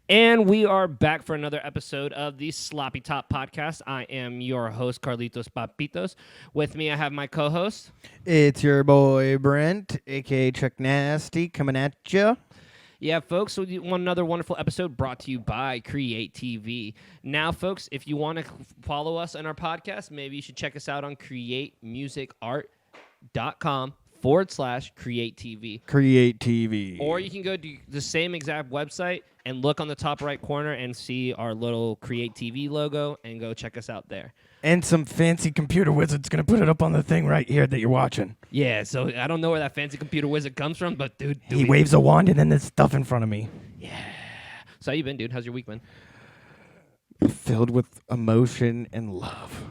And we are back for another episode of the Sloppy Top Podcast. I am your host, Carlitos Papitos. With me, I have my co-host. It's your boy, Brent, a.k.a. Chuck Nasty, coming at you. Yeah, folks, so another wonderful episode brought to you by CreaTV. Now, folks, if you want to follow us on our podcast, maybe you should check us out on createmusicart.com/CreateTV. CreateTV. Or you can go to the same exact website and look on the top right corner and see our little CreateTV logo and go check us out there. And some fancy computer wizard's going to put it up on the thing right here that you're watching. Yeah, so I don't know where that fancy computer wizard comes from, but dude, he waves a wand and then there's stuff in front of me. Yeah. So how you been, dude? How's your week been? Filled with emotion and love.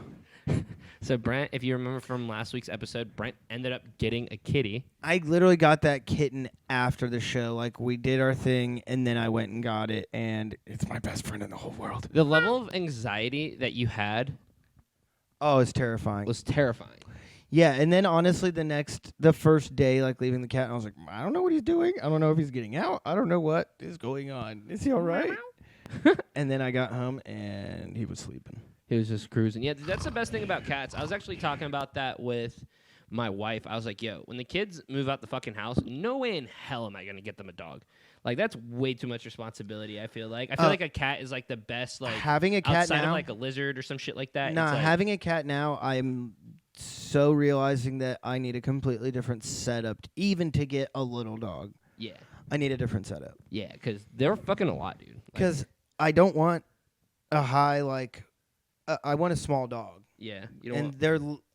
So Brent, if you remember from last week's episode, Brent ended up getting a kitty. I literally got that kitten after the show. Like, we did our thing, and then I went and got it, and it's my best friend in the whole world. The level of anxiety that you had... Oh, it's terrifying. Was terrifying. Yeah, and then honestly, the first day, like leaving the cat, I was like, I don't know what he's doing. I don't know if he's getting out. I don't know what is going on. Is he all right? And then I got home, and he was sleeping. He was just cruising. Yeah, that's the best thing about cats. I was actually talking about that with my wife. I was like, yo, when the kids move out the fucking house, no way in hell am I going to get them a dog. Like, that's way too much responsibility, I feel like. I feel like a cat is, like, the best, like, having a cat outside now, of, like, a lizard or some shit like that. Nah, like, having a cat now, I'm so realizing that I need a completely different setup, even to get a little dog. Yeah. I need a different setup. Yeah, because they're fucking a lot, dude. Because I don't want a high, like... I want a small dog. Yeah.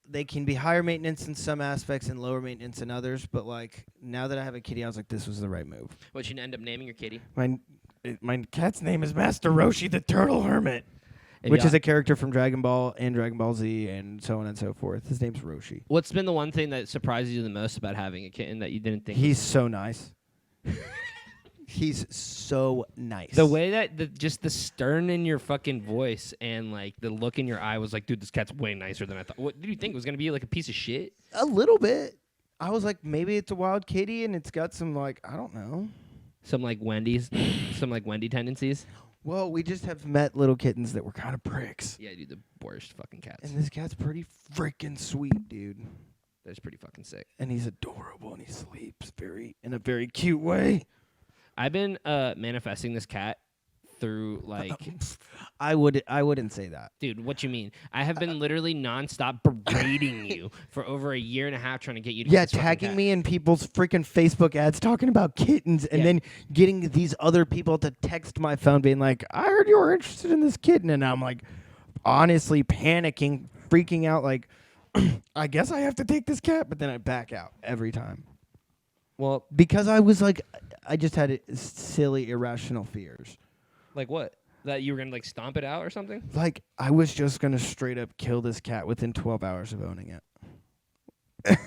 They can be higher maintenance in some aspects and lower maintenance in others, but like now that I have a kitty, I was like, this was the right move. What, you end up naming your kitty? My cat's name is Master Roshi the Turtle Hermit, which is a character from Dragon Ball and Dragon Ball Z and so on and so forth. His name's Roshi. What's been the one thing that surprises you the most about having a kitten that you didn't think? He's so nice. He's so nice. The way that just the stern in your fucking voice and like the look in your eye was like, dude, this cat's way nicer than I thought. What did you think? It was gonna be like a piece of shit? A little bit. I was like, maybe it's a wild kitty and it's got some like, I don't know, some like Wendy tendencies. Well, we just have met little kittens that were kind of pricks. Yeah, dude, the worst fucking cats. And this cat's pretty freaking sweet, dude. That's pretty fucking sick. And he's adorable and he sleeps in a very cute way. I've been manifesting this cat through like I wouldn't say that. Dude, what you mean? I have been literally nonstop berating you for over a year and a half trying to get you to get this tagging cat. me in people's freaking Facebook ads talking about kittens and then getting these other people to text my phone being like, I heard you were interested in this kitten, and I'm like honestly panicking, freaking out like I guess I have to take this cat, but then I back out every time. Well, because I was like, I just had silly, irrational fears. Like what? That you were going to, like, stomp it out or something? Like, I was just going to straight up kill this cat within 12 hours of owning it.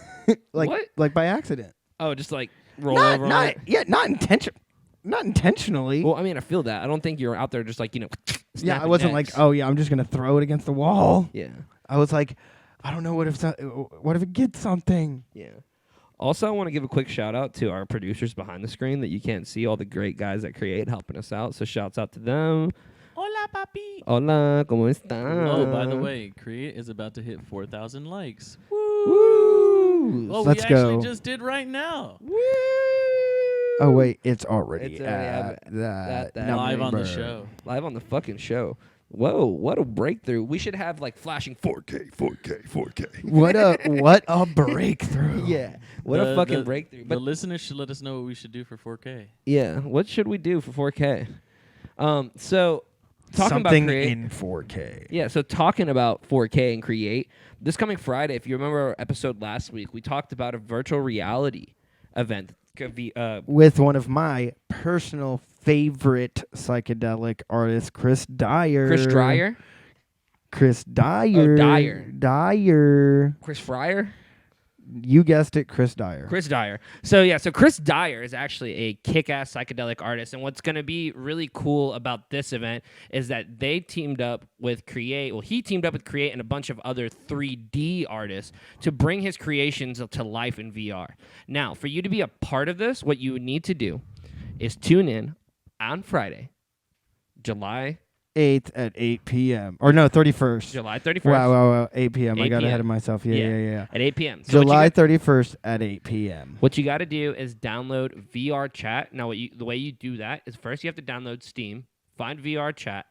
Like, what? Like, by accident. Oh, just, like, roll over on it? Yeah, not intentionally. Well, I mean, I feel that. I don't think you're out there just, like, yeah, I wasn't necks. like, oh, yeah, I'm just going to throw it against the wall. Yeah. I was like, I don't know, what if it gets something? Yeah. Also, I want to give a quick shout-out to our producers behind the screen that you can't see, all the great guys that create helping us out. So shouts out to them. Hola, papi. Hola, ¿cómo están? Oh, by the way, Create is about to hit 4,000 likes. Woo! Well, Let's we go. actually just did right now. Woo! Oh, wait, it's already at that Live on the number. show. Live on the fucking show. Whoa, what a breakthrough. We should have, like, flashing 4K. What a breakthrough. Yeah. What a fucking breakthrough. The But listeners should let us know what we should do for 4K. yeah, what should we do for 4K? So talking something about Create. in 4K. Yeah, so talking about 4K and Create, this coming Friday, if you remember our episode last week, we talked about a virtual reality event. With one of my personal favorite psychedelic artists, Chris Dyer. Chris Dyer? Chris Dyer. Oh, Dyer. Dyer. Chris Fryer? You guessed it, Chris Dyer. Chris Dyer. So Chris Dyer is actually a kick-ass psychedelic artist, and what's going to be really cool about this event is that they teamed up with Create. Well, he teamed up with Create and a bunch of other 3D artists to bring his creations to life in VR. Now, for you to be a part of this, what you would need to do is tune in on Friday, July 8th at 8 p.m. Or no, 31st. July 31st. Wow. 8 p.m. 8 I got p.m. ahead of myself. Yeah. At 8 p.m. So July 31st at 8 p.m. What you got to do is download VR Chat. Now, the way you do that is first you have to download Steam, find VR Chat,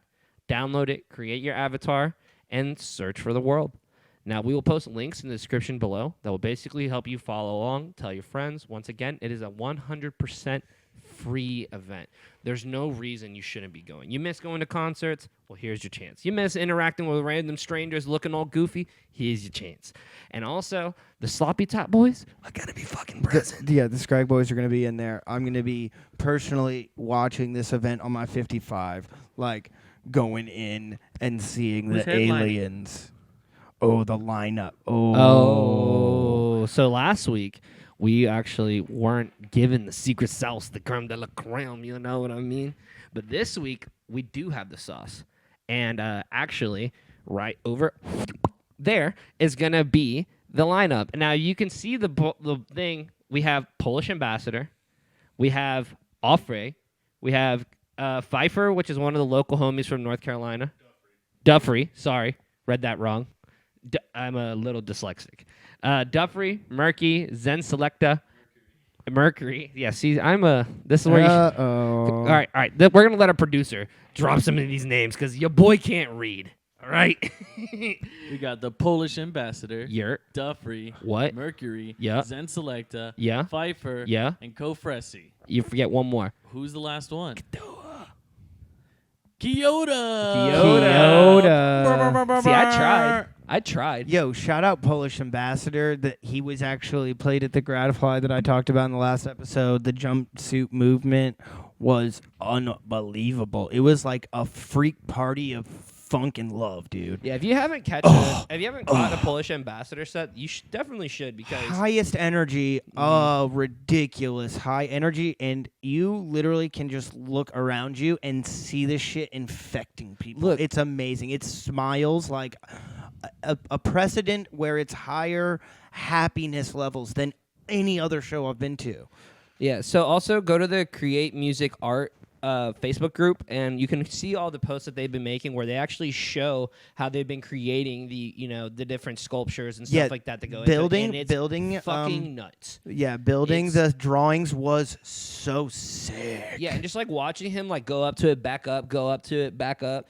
download it, create your avatar, and search for the world. Now, we will post links in the description below that will basically help you follow along, tell your friends. Once again, it is a 100% free event. There's no reason you shouldn't be going. You miss going to concerts? Well, here's your chance. You miss interacting with random strangers looking all goofy? Here's your chance. And also, the Sloppy Top Boys are going to be fucking present. The Scrag Boys are going to be in there. I'm going to be personally watching this event on my 55, like going in and seeing Who's the headlining? aliens. Oh, the lineup. Oh, so last week we actually weren't given the secret sauce, the creme de la creme, you know what I mean? But this week we do have the sauce. And actually, right over there is going to be the lineup. Now, you can see the thing. We have Polish Ambassador. We have Offray. We have Pfeiffer, which is one of the local homies from North Carolina. Duffrey. Sorry, read that wrong. I'm a little dyslexic. Duffrey, Murky, Zen Selecta, Mercury. Yeah, see, this is where you should. All right. We're going to let our producer drop some of these names because your boy can't read. All right? We got the Polish Ambassador, Yurt. Duffrey, What? Mercury, Yeah. Zen Selecta, Yeah. Pfeiffer, Yeah. and Kofresi. You forget one more. Who's the last one? Kyoto. Kyoto. See, I tried. Yo, shout out Polish Ambassador. That he was actually played at the Gratify that I talked about in the last episode. The jumpsuit movement was unbelievable. It was like a freak party of funk and love, dude. Yeah, if you haven't caught a Polish Ambassador set, you definitely should because Highest energy, ridiculous high energy, and you literally can just look around you and see this shit infecting people. Look. It's amazing. It smiles like a precedent where it's higher happiness levels than any other show I've been to. yeah. So also go to the Create Music Art Facebook group, and you can see all the posts that they've been making where they actually show how they've been creating the different sculptures and stuff like that to go building, into. And building, it's fucking nuts. Yeah, building the drawings was so sick. Yeah, and just like watching him like go up to it, back up, go up to it, back up.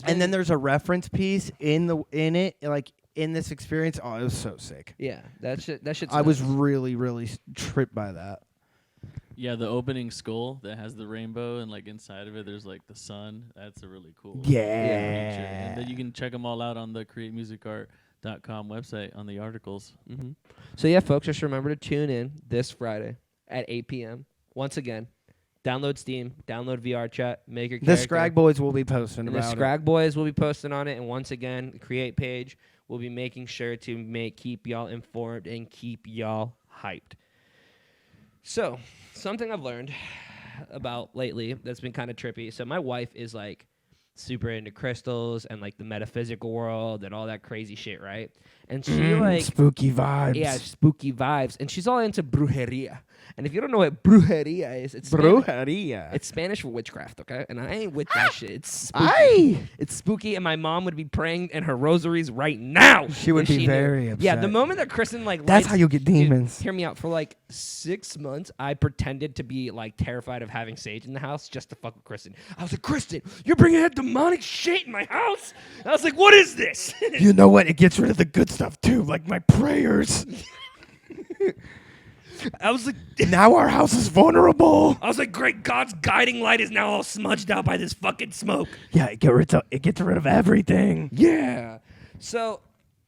And then there's a reference piece in it, like in this experience. Oh, it was so sick. yeah, that shit's I was nuts. really, really tripped by that. Yeah, the opening skull that has the rainbow and like inside of it, there's like the sun. That's a really cool picture. And then you can check them all out on the createmusicart.com website on the articles. Mm-hmm. So yeah, folks, just remember to tune in this Friday at 8 p.m. Once again, download Steam, download VR Chat, make your The character. Scrag Boys will be posting And the about Scrag Boys will be posting on it, and once again, the Create page will be making sure to keep y'all informed and keep y'all hyped. So, something I've learned about lately that's been kind of trippy. So, my wife is like super into crystals and like the metaphysical world and all that crazy shit, right? And she like spooky vibes. yeah, spooky vibes, and she's all into brujeria. And if you don't know what brujeria is, it's Brujeria. it's Spanish for witchcraft, okay? And I ain't with that shit. It's spooky. Aye. It's spooky, and my mom would be praying in her rosaries right now. She would if be knew. very Yeah, upset. the moment that Kristen like That's lights- how you get Dude, demons. hear me out. For like 6 months, I pretended to be like terrified of having Sage in the house just to fuck with Kristen. I was like, Kristen, you're bringing that demonic shit in my house? And I was like, what is this? You know what? It gets rid of the good stuff too, like my prayers. I was like, now our house is vulnerable. I was like, great, God's guiding light is now all smudged out by this fucking smoke. Yeah, it gets rid of everything. Yeah. So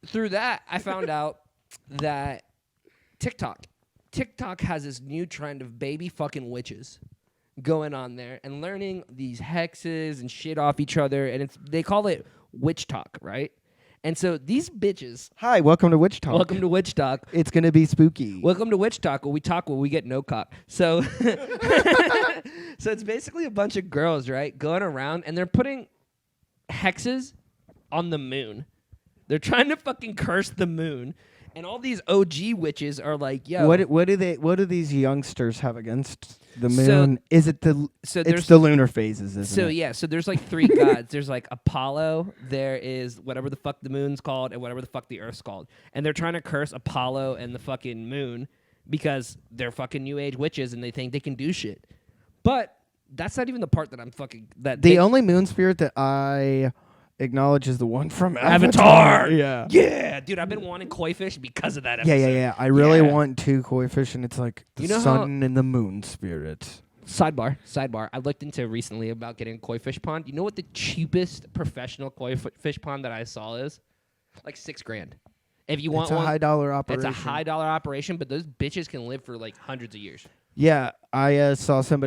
through that, I found out that TikTok has this new trend of baby fucking witches going on there and learning these hexes and shit off each other, and they call it witch talk, right? And so these bitches. Hi, welcome to Witch Talk. Welcome to Witch Talk. It's gonna be spooky. Welcome to Witch Talk, where we talk where we get no cock. So, so it's basically a bunch of girls, right, going around, and they're putting hexes on the moon. They're trying to fucking curse the moon. And all these OG witches are like, yo. What do these youngsters have against the moon? Is it it's the lunar phases, isn't it? Yeah, so there's like three gods. There's like Apollo, there is whatever the fuck the moon's called, and whatever the fuck the earth's called. And they're trying to curse Apollo and the fucking moon because they're fucking new age witches and they think they can do shit. But that's not even the part that I'm fucking the only moon spirit that I acknowledge is the one from Avatar. Yeah. Yeah, dude, I've been wanting koi fish because of that episode. Yeah. I really want 2 koi fish, and it's like the sun and the moon spirit. Sidebar. I looked into recently about getting a koi fish pond. You know what the cheapest professional koi fish pond that I saw is? Like $6,000. If you want it's a high dollar operation. It's a high dollar operation, but those bitches can live for like hundreds of years. Yeah, I saw some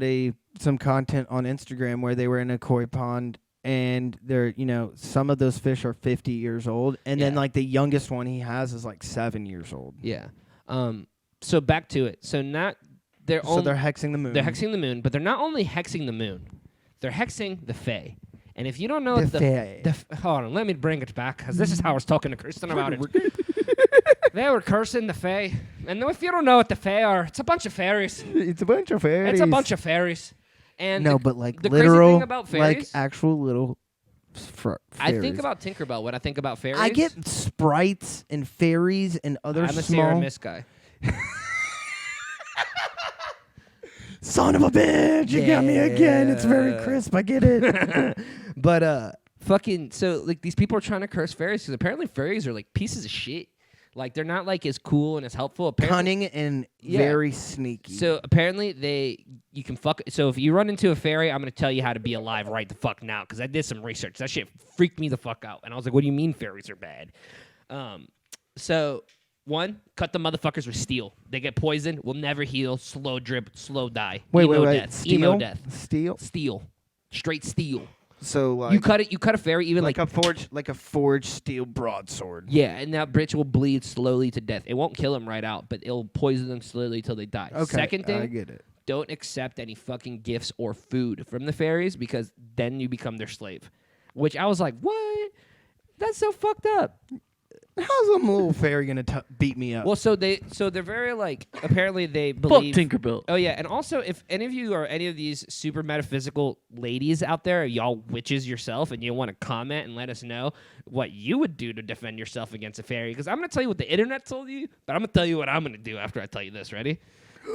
content on Instagram where they were in a koi pond. And they're, some of those fish are 50 years old. And then, like, the youngest one he has is, like, 7 years old. Yeah. So back to it. So they're hexing the moon. They're hexing the moon, but they're not only hexing the moon. They're hexing the Fae. And if you don't know hold on, let me bring it back, because this is how I was talking to Kristen about it. They were cursing the Fae. And if you don't know what the Fae are, it's a bunch of fairies. It's a bunch of fairies. It's a bunch of fairies. And but like the literal, crazy thing about fairies, like actual little fairies. I think about Tinkerbell when I think about fairies. I get sprites and fairies and other I'm a small. Sarah Miss guy. Son of a bitch! You got me again. It's very crisp. I get it. But fucking so like these people are trying to curse fairies because apparently fairies are like pieces of shit. Like they're not like as cool and as helpful. Apparently, cunning and very sneaky. So apparently you can fuck. So if you run into a fairy, I'm gonna tell you how to be alive right the fuck now because I did some research. That shit freaked me the fuck out, and I was like, "What do you mean fairies are bad?" So one, cut the motherfuckers with steel. They get poisoned, will never heal, slow drip, slow die. Wait. Death. Steel? Emo death. Steel. Straight steel. So like you cut a fairy even like a forged steel broadsword. Yeah, and that bitch will bleed slowly to death. It won't kill them right out, but it'll poison them slowly till they die. Okay, Second thing, I get it. Don't accept any fucking gifts or food from the fairies because then you become their slave. Which I was like, what? That's so fucked up. How's a little fairy gonna beat me up? Well, so they're very like apparently they believe Tinkerbell. Oh yeah, and also if any of you are any of these super metaphysical ladies out there, y'all witches yourself, and you want to comment and let us know what you would do to defend yourself against a fairy, because I'm gonna tell you what the internet told you, but I'm gonna tell you what I'm gonna do after I tell you this. Ready?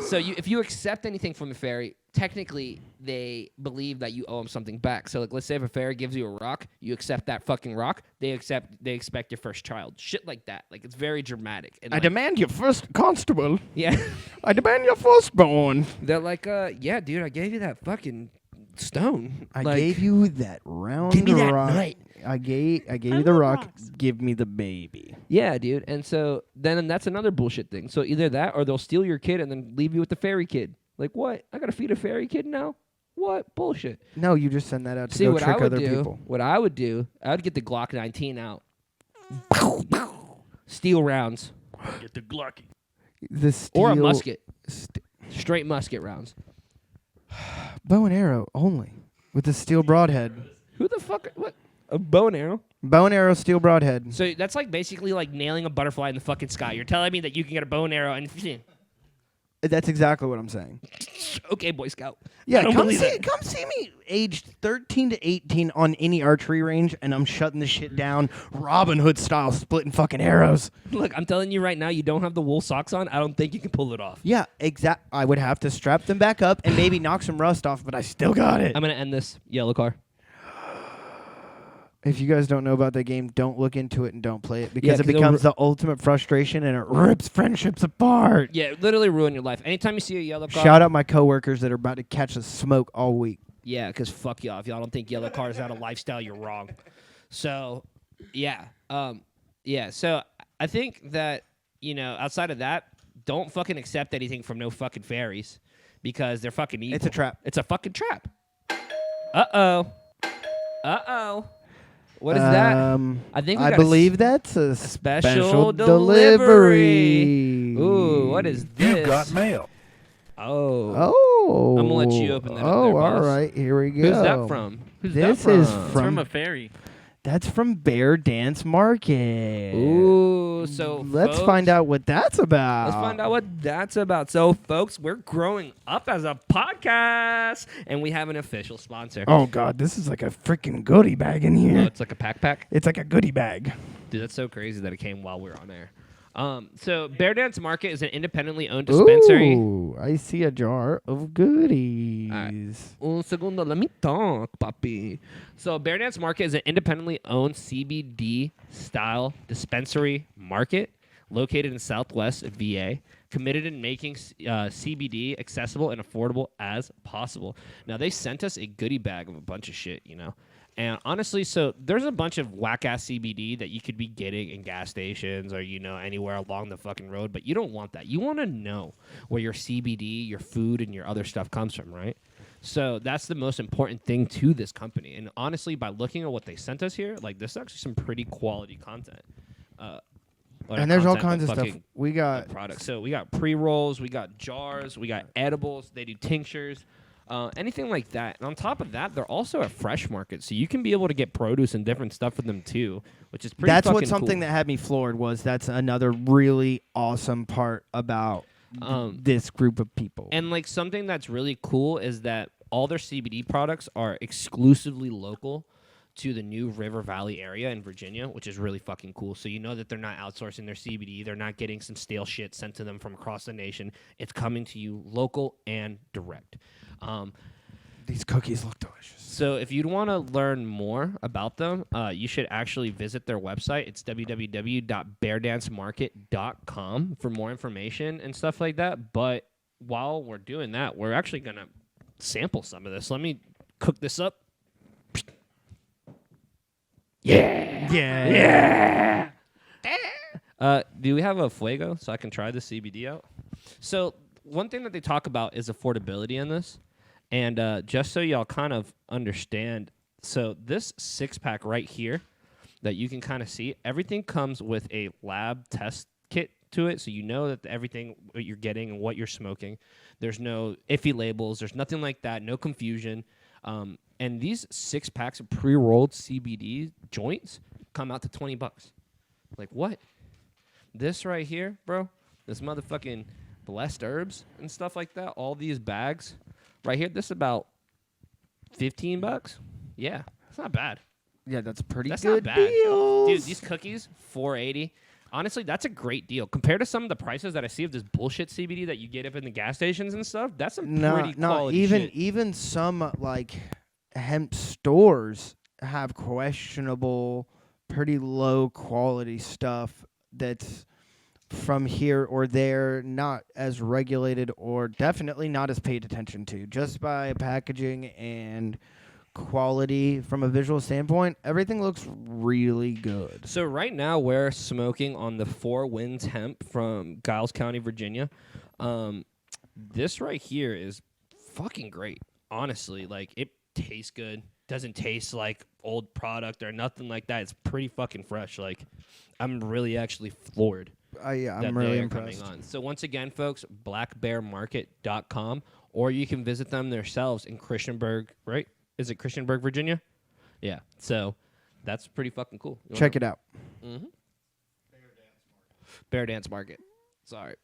So if you accept anything from a fairy, technically they believe that you owe them something back. So like, let's say if a fairy gives you a rock, you accept that fucking rock. They expect your first child. Shit like that. Like it's very dramatic. And I demand your first constable. Yeah. I demand your firstborn. They're like, yeah, dude, I gave you that fucking stone. I gave you that round give me that rock. nut. I gave you the rock. Rocks. Give me the baby. Yeah, dude. And so then that's another bullshit thing. So either that or they'll steal your kid and then leave you with the fairy kid. Like, what? I got to feed a fairy kid now? What? Bullshit. No, you just send that out to go trick other people. What I would do, I would get the Glock 19 out. Steel rounds. Get the Glocky. Or a musket. Straight musket rounds. Bow and arrow only. With the steel broadhead. Who the fuck? What? A bow and arrow? Bow and arrow, steel broadhead. So that's like basically like nailing a butterfly in the fucking sky. You're telling me that you can get a bow and arrow and... That's exactly what I'm saying. Okay, Boy Scout. Yeah, come see me aged 13 to 18 on any archery range, and I'm shutting the shit down Robin Hood style, splitting fucking arrows. Look, I'm telling you right now, you don't have the wool socks on. I don't think you can pull it off. Yeah, I would have to strap them back up and maybe knock some rust off, but I still got it. I'm going to end this yellow car. If you guys don't know about that game, don't look into it and don't play it because it 'cause it'll becomes the ultimate frustration and it rips friendships apart. Yeah, literally ruin your life. Anytime you see a yellow car. Shout out my coworkers that are about to catch the smoke all week. Yeah, because fuck y'all. If y'all don't think yellow cars out of lifestyle, you're wrong. So, yeah. So I think that, outside of that, don't fucking accept anything from no fucking fairies because they're fucking evil. It's a trap. It's a fucking trap. Uh-oh. What is that? I think we got believe that's a special delivery. Ooh, what is this? You've got mail. Oh. I'm gonna let you open that up Oh, there, all boss. right. Here we go. Who's that from? This is It's from a fairy. That's from Bear Dance Market. Ooh, so let's folks, find out what that's about. Let's find out what that's about. So, folks, we're growing up as a podcast, and we have an official sponsor. Oh God, this is like a freaking goodie bag in here. Oh, it's like a pack. It's like a goodie bag. Dude, that's so crazy that it came while we were on air. So Bear Dance Market is an independently owned dispensary. Ooh, I see a jar of goodies. Un segundo, let me talk, papi. So Bear Dance Market is an independently owned CBD style dispensary market located in Southwest VA, committed in making CBD accessible and affordable as possible. Now they sent us a goodie bag of a bunch of shit, And honestly, so there's a bunch of whack-ass CBD that you could be getting in gas stations or, anywhere along the fucking road, but you don't want that. You want to know where your CBD, your food, and your other stuff comes from, right? So that's the most important thing to this company. And honestly, by looking at what they sent us here, this is actually some pretty quality content. And there's all kinds of stuff. We got products. So we got pre-rolls, we got jars, we got edibles. They do tinctures. Anything like that. And on top of that, they're also a fresh market, so you can be able to get produce and different stuff from them too, which is pretty That's fucking what something cool. that had me floored was that's another really awesome part about this group of people. And something that's really cool is that all their CBD products are exclusively local to the New River Valley area in Virginia, which is really fucking cool. So you know that they're not outsourcing their CBD. They're not getting some stale shit sent to them from across the nation. It's coming to you local and direct. These cookies look delicious. So if you'd want to learn more about them, you should actually visit their website. It's www.beardancemarket.com for more information and stuff like that. But while we're doing that, we're actually going to sample some of this. Let me cook this up. Yeah. Do we have a Fuego so I can try the CBD out? So one thing that they talk about is affordability in this. And just so y'all kind of understand, so this 6-pack right here that you can kind of see, everything comes with a lab test kit to it. So you know that everything what you're getting and what you're smoking. There's no iffy labels. There's nothing like that. No confusion. And these 6 packs of pre-rolled CBD joints come out to $20. Like what? This right here, bro, this motherfucking blessed herbs and stuff like that, all these bags right here, this is about $15. Yeah, that's not bad. Yeah, that's pretty That's good not bad. deals. Dude, these cookies, $4.80. Honestly, that's a great deal. Compared to some of the prices that I see of this bullshit CBD that you get up in the gas stations and stuff, that's some pretty quality shit. Even some hemp stores have questionable, pretty low quality stuff that's from here or there, not as regulated or definitely not as paid attention to. Just by packaging and quality from a visual standpoint, everything looks really good. So right now we're smoking on the 4 Winds hemp from Giles County, Virginia. This right here is fucking great. Honestly, it tastes good. Doesn't taste like old product or nothing like that. It's pretty fucking fresh. I'm really actually floored. Yeah, I'm really impressed. Coming on. So once again, folks, blackbearmarket.com, or you can visit them themselves in Christiansburg, right? Is it Christiansburg, Virginia? Yeah. So that's pretty fucking cool. Check it out. Mm-hmm. Bear Dance Market. Sorry.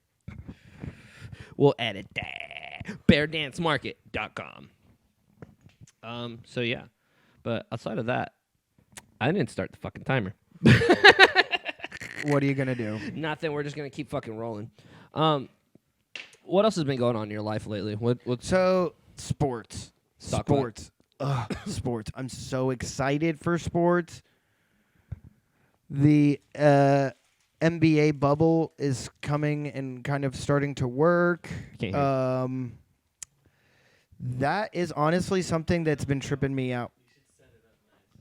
We'll edit that. BearDanceMarket.com. So yeah. But outside of that, I didn't start the fucking timer. What are you going to do? Nothing. We're just going to keep fucking rolling. What else has been going on in your life lately? So, sports. Talk Sports. Sports. I'm so excited for sports. The NBA bubble is coming and kind of starting to work. Can't hear. That is honestly something that's been tripping me out.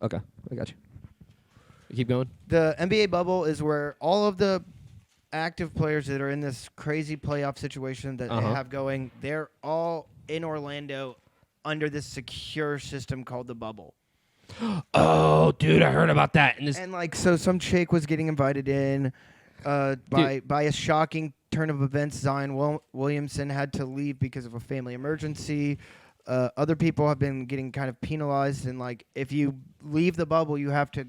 Okay, I got you. Keep going. The NBA bubble is where all of the active players that are in this crazy playoff situation that they have going, they're all in Orlando under this secure system called the bubble. Oh, dude, I heard about that. And like, so some chick was getting invited in by a shocking turn of events. Zion Williamson had to leave because of a family emergency. Other people have been getting kind of penalized, and like, if you leave the bubble, you have to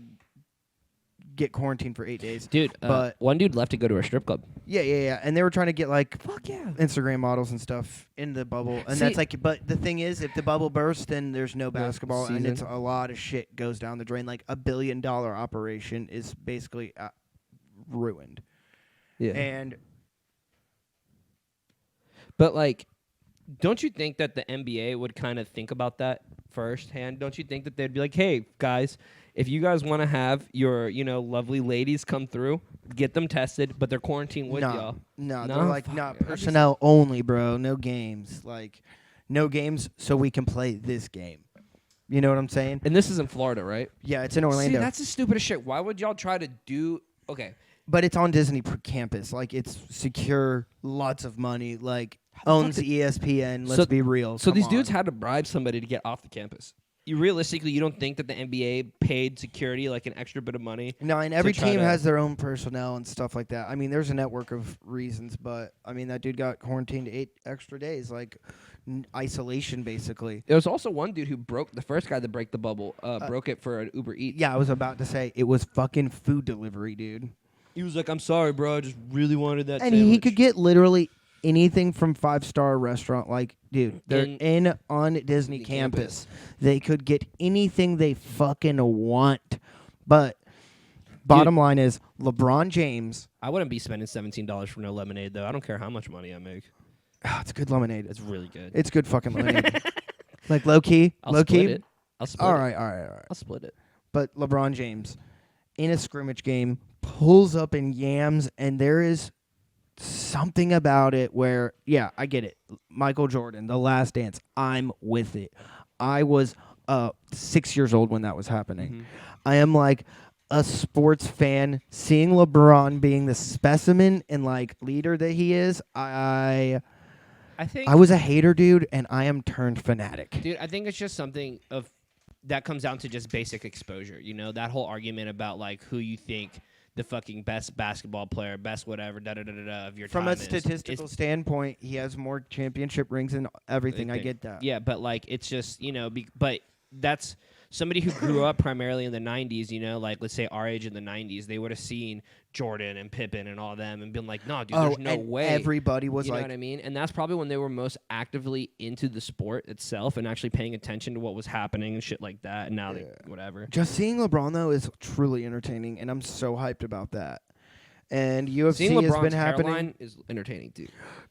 get quarantined for 8 days. Dude, but one dude left to go to a strip club. Yeah. And they were trying to get like Fuck yeah. Instagram models and stuff in the bubble. And that's like, but the thing is, if the bubble bursts, then there's no basketball, and it's a lot of shit goes down the drain. Like $1 billion operation is basically ruined. Yeah. But like, don't you think that the NBA would kind of think about that firsthand? Don't you think that they'd be like, hey, guys, if you guys want to have your, lovely ladies come through, get them tested, but they're quarantined with y'all. No, they're like, personnel only, bro. No games. Like, no games so we can play this game. You know what I'm saying? And this is in Florida, right? Yeah, it's in Orlando. See, that's the stupidest shit. Why would y'all try to do... Okay. But it's on Disney campus. Like, it's secure, lots of money. Like, owns ESPN. Let's be real. So these dudes had to bribe somebody to get off the campus. Realistically, you don't think that the NBA paid security like an extra bit of money? No, and every team has their own personnel and stuff like that. I mean, there's a network of reasons, but I mean, that dude got quarantined 8 extra days, like isolation, basically. There was also one dude who the first guy to break the bubble, broke it for an Uber Eats. Yeah, I was about to say it was fucking food delivery, dude. He was like, "I'm sorry, bro. I just really wanted that." And sandwich. he could get literally anything from 5-star restaurant. Like, dude, they're on Disney campus. They could get anything they fucking want. But bottom line is, LeBron James. I wouldn't be spending $17 for no lemonade, though. I don't care how much money I make. Oh, it's good lemonade. It's really good. It's good fucking lemonade. Like low key. I'll split it. All right. I'll split it. But LeBron James, in a scrimmage game, pulls up and yams, and there is something about it where, yeah, I get it. Michael Jordan, The Last Dance, I'm with it. I was 6 years old when that was happening. Mm-hmm. I am like a sports fan. Seeing LeBron being the specimen and like leader that he is, I was a hater, dude, and I am turned fanatic. Dude, I think it's just something that comes down to just basic exposure. You know, that whole argument about like who you think the fucking best basketball player, best whatever, of your From time a statistical standpoint, he has more championship rings and everything. I get that. Yeah, but like it's just, but that's somebody who grew up primarily in the 90s, like let's say our age in the 90s, they would have seen Jordan and Pippen and all them and been like, no, dude, there's no way. Everybody was you know what I mean? And that's probably when they were most actively into the sport itself and actually paying attention to what was happening and shit like that. And now whatever. Just seeing LeBron, though, is truly entertaining, and I'm so hyped about that. And UFC seeing has LeBron's been happening. Hairline is entertaining, too.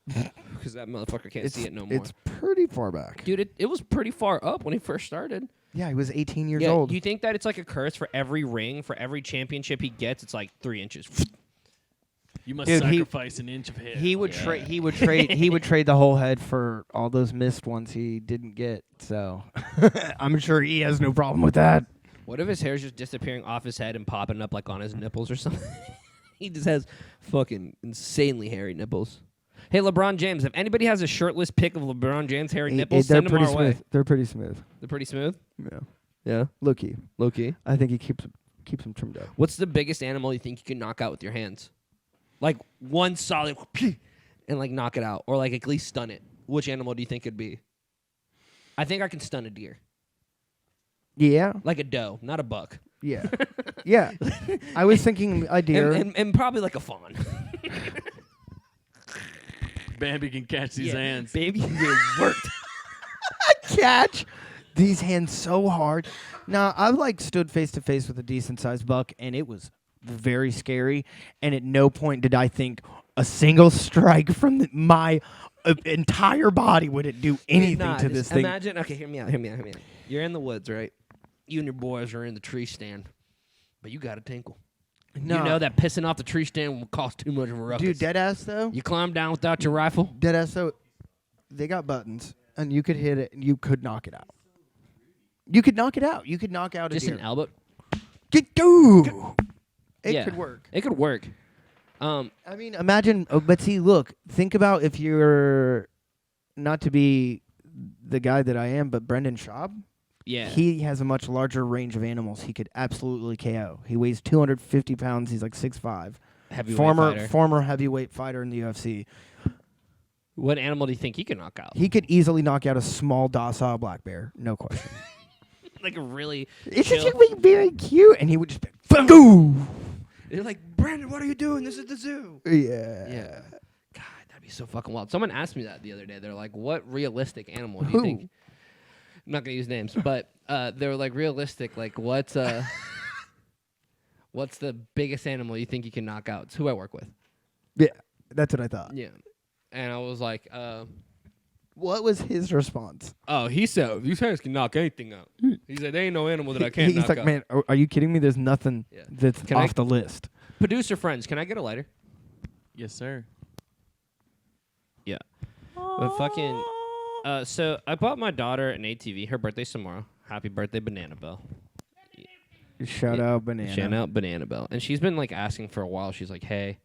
Because that motherfucker can't see it no more. It's pretty far back. Dude, it was pretty far up when he first started. Yeah, he was 18 years old. Do you think that it's like a curse for every ring, for every championship he gets, it's like 3 inches? You must sacrifice an inch of hair. He would trade. He would trade the whole head for all those missed ones he didn't get. So I'm sure he has no problem with that. What if his hair's just disappearing off his head and popping up like on his nipples or something? He just has fucking insanely hairy nipples. Hey, LeBron James, if anybody has a shirtless pic of LeBron James' hairy nipples, send them our way. They're pretty smooth. They're pretty smooth? Yeah. Yeah? Low-key. Low-key? I think he keeps them trimmed up. What's the biggest animal you think you can knock out with your hands? Like one solid and like knock it out. Or like at least stun it. Which animal do you think it'd be? I think I can stun a deer. Yeah. Like a doe, not a buck. Yeah. Yeah. I was thinking a deer. And probably like a fawn. Bambi can catch these hands. Baby, you worked. Catch these hands so hard. Now, I've like stood face to face with a decent sized buck, and it was very scary. And at no point did I think a single strike from my entire body would it do anything to this thing. Imagine, okay, hear me out. You're in the woods, right? You and your boys are in the tree stand, but you got a tinkle. No. You know that pissing off the tree stand will cost too much of a ruckus. Dude, deadass though. You climb down without your rifle. Deadass though. They got buttons, and you could hit it, and you could knock it out. You could knock it out. You could knock out Just a deer. an elbow. Get go. It could work. It could work. I mean, imagine. But see, look. Think about if you're not to be the guy that I am, but Brendan Schaub. Yeah. He has a much larger range of animals. He could absolutely KO. He weighs 250 pounds. He's like 6'5". Former heavyweight fighter in the UFC. What animal do you think he could knock out? He could easily knock out a small, docile black bear. No question. Like a really It's chill. just like very cute, and he would just be go. They're like, Brandon, what are you doing? This is the zoo. Yeah. God, that'd be so fucking wild. Someone asked me that the other day. They're like, what realistic animal do you Who? think? I'm not gonna use names, but they were like realistic. Like, what's the biggest animal you think you can knock out? It's who I work with. Yeah, that's what I thought. Yeah, and I was like, What was his response? oh, he said these guys can knock anything out. He said there ain't no animal that I can't He's knock like, out. man, are you kidding me? There's nothing Yeah. that's Can I- off the list. Producer friends, can I get a lighter? Yes, sir. Yeah. But fucking. So I bought my daughter an ATV. Her birthday's tomorrow. Happy birthday, Banana Bell. Shout out banana. Shout out Banana Bell. And she's been like asking for a while. She's like, hey,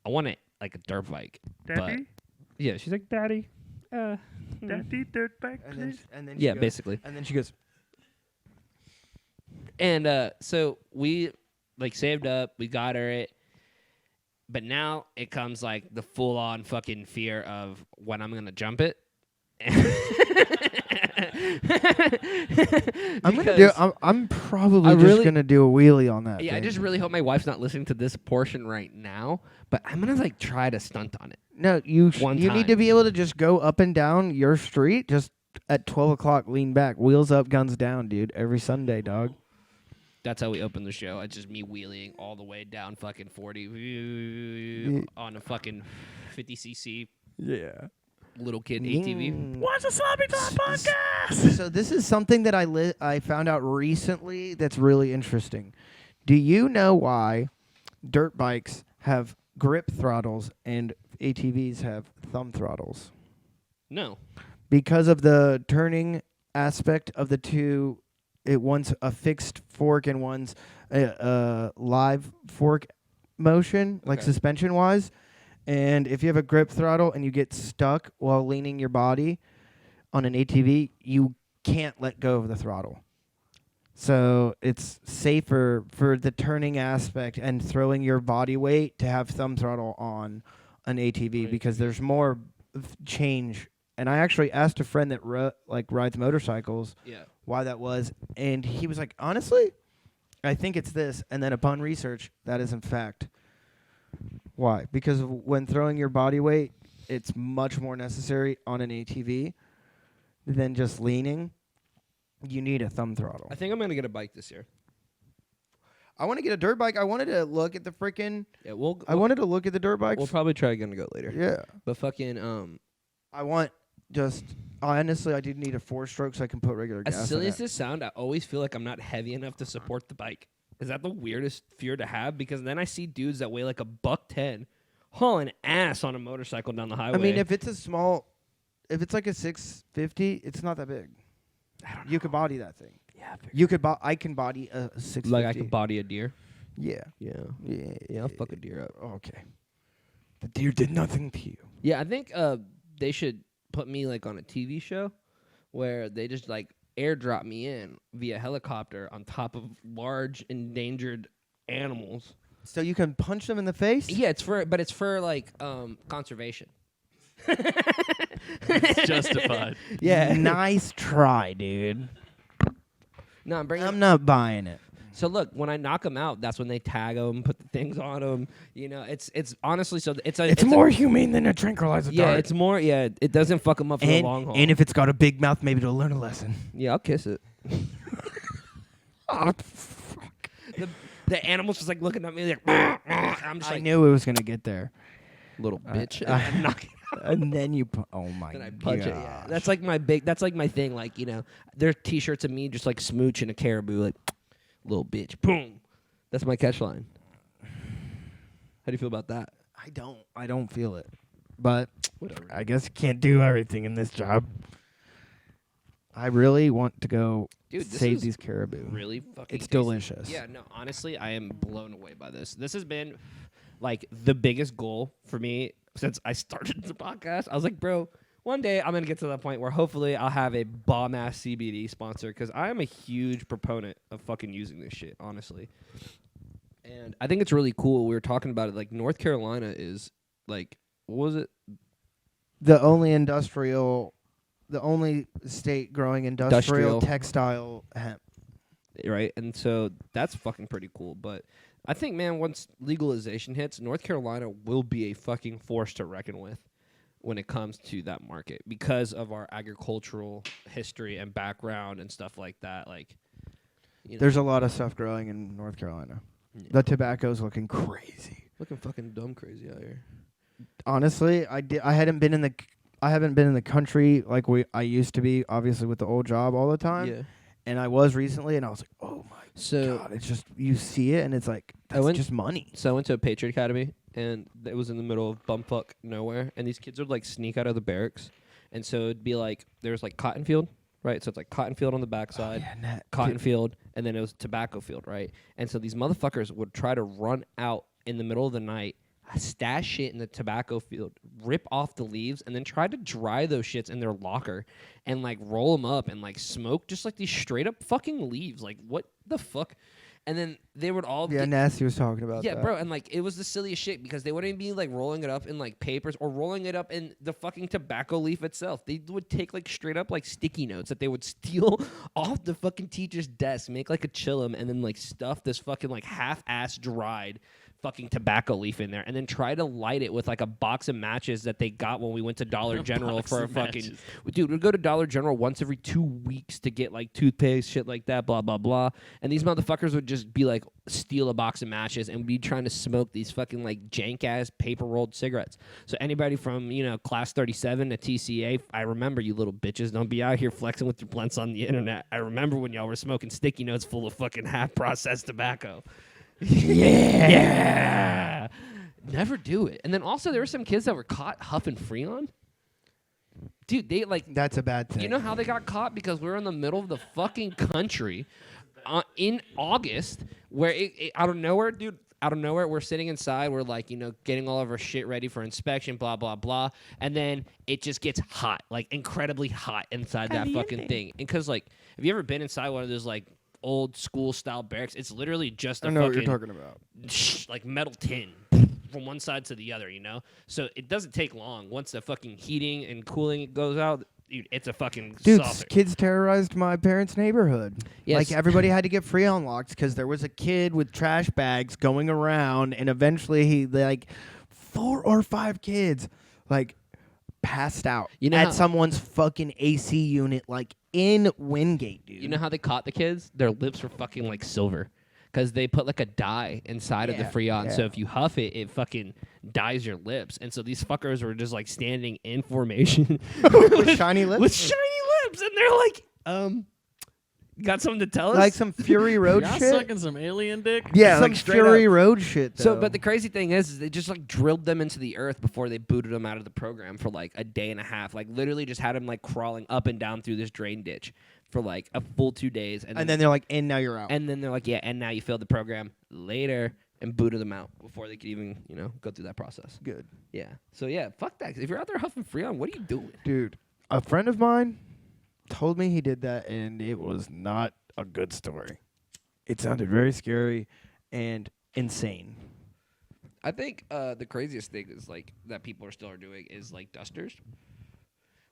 I want like a dirt bike. Daddy? But yeah, she's like, Daddy. Daddy dirt bike, And then Yeah, basically. And then she goes, And so we like saved up. We got her it. But now it comes like the full on fucking fear of when I'm going to jump it. I'm probably I just really- gonna do a wheelie on that. Yeah, I thing. just really hope my wife's not listening to this portion right now. But I'm gonna like try to stunt on it. No, you One you need time. to be able to just go up and down your street just at 12 o'clock, lean back, wheels up, guns down, dude. Every Sunday, dog. That's how we open the show. It's just me wheeling all the way down fucking 40 on a fucking 50cc Yeah. little kid ATV. What's a Sloppy Top podcast? So this is something that I found out recently that's really interesting. Do you know why dirt bikes have grip throttles and ATVs have thumb throttles? No. Because of the turning aspect of the two. One's a fixed fork and one's a live fork motion, like Okay. suspension-wise. And if you have a grip throttle and you get stuck while leaning your body on an ATV, you can't let go of the throttle. So it's safer for the turning aspect and throwing your body weight to have thumb throttle on an ATV because there's more change. And I actually asked a friend that rides motorcycles Yeah. why that was, and he was like, honestly, I think it's this. And then upon research, that is in fact why. Because when throwing your body weight, it's much more necessary on an ATV than just leaning. You need a thumb throttle. I think I'm gonna get a bike this year. I want to get a dirt bike. I wanted to look at the freaking. Yeah, I wanted to look at the dirt bikes. We'll probably try again to go later. Yeah. But fucking I want just. Honestly, I do need a 4-stroke so I can put regular gas. as silly in as it. this sound, I always feel like I'm not heavy enough to support the bike. Is that the weirdest fear to have? Because then I see dudes that weigh like $110 hauling ass on a motorcycle down the highway. I mean, if it's like a 650, it's not that big. I don't know. You could body that thing. Yeah, I can body a 650. like I could body a deer. Yeah. Yeah, I'll fuck a deer up. Okay. The deer did nothing to you. Yeah, I think they should put me like on a TV show where they just like airdrop me in via helicopter on top of large endangered animals. So you can punch them in the face? Yeah, it's for like conservation. It's justified. Yeah. Nice try, dude. No, I'm not buying it. So look, when I knock them out, that's when they tag them, put the things on them. You know, it's honestly so It's more humane than a tranquilizer yeah, dart. it's more it doesn't fuck them up for the long haul. And if it's got a big mouth, maybe it'll learn a lesson. Yeah, I'll kiss it. Oh, fuck. The animal's just like looking at me like I'm just I like knew it was going to get there. little bitch. I- And I knock it out. And then you oh my Then I god. punch it. Yeah, that's like my thing. Like, you know, there's T-shirts of me just like smooching a caribou, like little bitch. Boom. That's my catch line. How do you feel about that? I don't feel it. But Whatever. I guess you can't do everything in this job. I really want to go Dude, this save is these caribou. Really fucking It's tasty. delicious. Yeah, no, honestly, I am blown away by this. This has been like the biggest goal for me since I started the podcast. I was like, bro, one day I'm going to get to that point where hopefully I'll have a bomb-ass CBD sponsor because I am a huge proponent of fucking using this shit, honestly. And I think it's really cool. We were talking about it. Like, North Carolina is, like, what was it? The only state growing industrial textile hemp. Right? And so that's fucking pretty cool. But I think, man, once legalization hits, North Carolina will be a fucking force to reckon with when it comes to that market because of our agricultural history and background and stuff like that. Like, There's a lot of stuff growing in North Carolina. Yeah. The tobacco's looking crazy. Looking fucking dumb crazy out here. Honestly, I haven't been in the country like I used to be, obviously with the old job all the time. Yeah. And I was recently, and I was like, oh my God, it's just, you see it, and it's like, that's just money. So I went to a Patriot Academy, and it was in the middle of bumfuck nowhere, and these kids would, like, sneak out of the barracks, and so it'd be, like, there's, like, cotton field, right? So it's, like, cotton field on the backside, cotton field, and then it was tobacco field, right? And so these motherfuckers would try to run out in the middle of the night, stash shit in the tobacco field, rip off the leaves, and then try to dry those shits in their locker and, like, roll them up and, like, smoke just, like, these straight-up fucking leaves. Like, what the fuck? And then they would all Nasty was talking about that. Yeah, bro, and, like, it was the silliest shit because they wouldn't be, like, rolling it up in, like, papers or rolling it up in the fucking tobacco leaf itself. They would take, like, straight-up, like, sticky notes that they would steal off the fucking teacher's desk, make, like, a chillum, and then, like, stuff this fucking, like, half-ass dried fucking tobacco leaf in there and then try to light it with like a box of matches that they got when we went to Dollar General for a fucking dude, we'd go to Dollar General once every 2 weeks to get like toothpaste, shit like that, blah blah blah. And these motherfuckers would just be like steal a box of matches and be trying to smoke these fucking like jank ass paper rolled cigarettes. So anybody from, class 37 to TCA, I remember you little bitches. Don't be out here flexing with your blunts on the internet. I remember when y'all were smoking sticky notes full of fucking half processed tobacco. Yeah. Never do it. And then also there were some kids that were caught huffing Freon. Dude, they like... That's a bad thing. You know how they got caught? Because we were in the middle of the fucking country in August where out of nowhere, dude, out of nowhere, we're sitting inside. We're like, getting all of our shit ready for inspection, blah, blah, blah. And then it just gets hot, like incredibly hot inside that fucking thing. And because, like, have you ever been inside one of those, like, old school style barracks? It's literally just a I know fucking, what you're talking about. like metal tin from one side to the other, So it doesn't take long. Once the fucking heating and cooling goes out, dude, it's a fucking saucer. Kids terrorized my parents' neighborhood. Yes. Like, everybody had to get Freon locks because there was a kid with trash bags going around, and eventually 4 or 5 kids, like, passed out at someone's fucking AC unit, like, in Wingate, dude. You know how they caught the kids? Their lips were fucking like silver. Because they put like a dye inside of the Freon. So if you huff it, it fucking dyes your lips. And so these fuckers were just like standing in formation. With shiny lips? With shiny lips. And they're like, got something to tell us? Like some Fury Road Y'all shit? sucking some alien dick? Yeah, Some like straight Fury up. Road shit, though. So, but the crazy thing is they just like drilled them into the earth before they booted them out of the program for like a day and a half. Like literally just had them like crawling up and down through this drain ditch for like a full 2 days. And then they're like, and now you're out. And then they're like, yeah, and now you failed the program later, and booted them out before they could even, go through that process. Good. Yeah. So, yeah, fuck that. If you're out there huffing Freon, what are you doing? Dude, a friend of mine told me he did that, and it was not a good story. It sounded very scary and insane. I think the craziest thing is, like, that people are still doing is, like, dusters.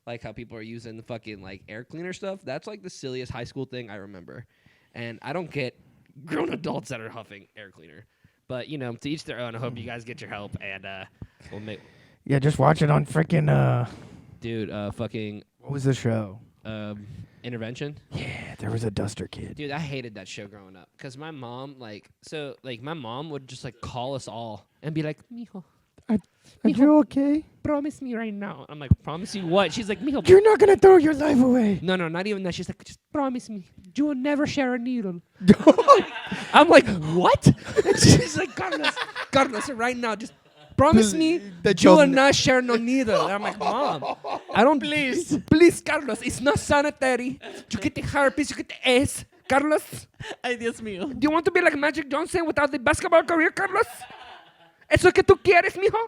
Like how people are using the fucking, like, air cleaner stuff. That's, like, the silliest high school thing I remember. And I don't get grown adults that are huffing air cleaner. But, to each their own. I hope you guys get your help. And we'll make... Yeah, just watch it on freaking... Dude, fucking... What was the show? Intervention. Yeah, there was a duster kid. Dude, I hated that show growing up. Because my mom, my mom would just, like, call us all and be like, mijo, Are you okay? Promise me right now. I'm like, promise you what? She's like, mijo. You're not gonna throw your life away. No, not even that. She's like, just promise me. You will never share a needle. I'm like, what? And she's like, Carlos, right now, just promise me that you will not share no needle. And I'm like, Mom, I don't. Please, Carlos, it's not sanitary. You get the herpes, you get the S. Carlos, Ay, Dios mío. do you want to be like Magic Johnson without the basketball career, Carlos? Eso que tú quieres, mijo?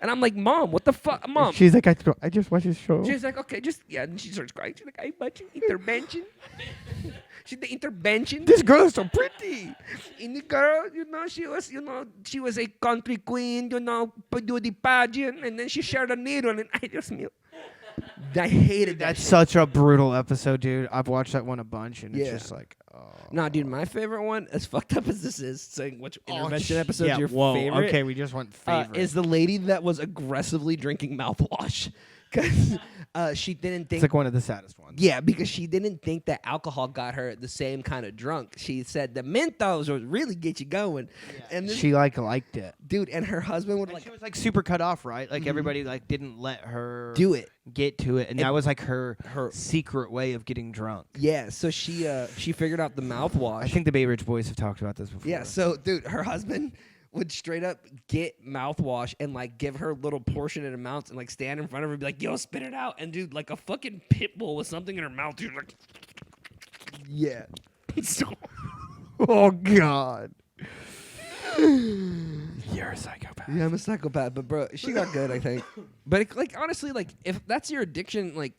And I'm like, Mom, what the fuck? Mom. She's like, I just watched his show. She's like, okay, just, yeah. And she starts crying. She's like, I watch intervention. She's the intervention. This girl is so pretty. And the girl, she was a country queen, do the pageant. And then she shared a needle. And I just knew. I hated that. That's such a brutal episode, dude. I've watched that one a bunch, and it's Yeah. just like, oh. Nah, dude, my favorite one, as fucked up as this is, saying which intervention episode yeah, is your whoa, favorite. Okay, we just went favorite. Is the lady that was aggressively drinking mouthwash. Because she didn't think. It's like one of the saddest ones. Yeah, because she didn't think that alcohol got her the same kind of drunk. She said the Mentos would really get you going. Yeah. And then, She liked it. dude, and her husband would And she was like super cut off, right? Like everybody like didn't let her do it. get to it, and that was like her secret way of getting drunk. Yeah, so she figured out the mouthwash. I think the Bay Ridge Boys have talked about this before. Yeah, so dude, her husband would straight up get mouthwash and like give her little portionate amounts and like stand in front of her and be like, yo, spit it out. And dude, like a fucking pit bull with something in her mouth, dude, like, yeah. So Oh God. You're a psychopath. yeah, I'm a psychopath, but bro, she got good, I think. But it, like honestly, like if that's your addiction, like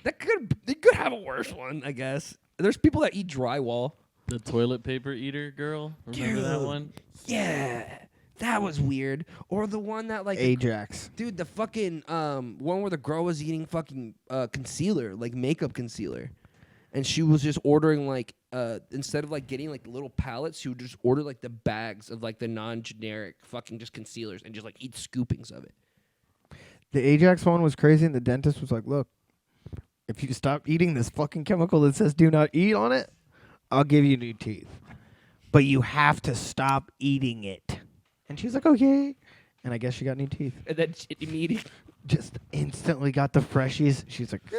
they could have a worse one, I guess. There's people that eat drywall. The toilet paper eater girl. Remember that Dude. one? Yeah, that was weird. Or the one that like Ajax. dude, the fucking one where the girl was eating fucking concealer, like makeup concealer. And she was just ordering like instead of like getting like little pallets, she would just order like the bags of like the non-generic fucking just concealers and just like eat scoopings of it. The Ajax one was crazy, and the dentist was like, "Look, if you stop eating this fucking chemical that says do not eat on it, I'll give you new teeth. But you have to stop eating it." And she's like, "Okay." And I guess she got new teeth. And then she immediately Just instantly got the freshies. She's like, the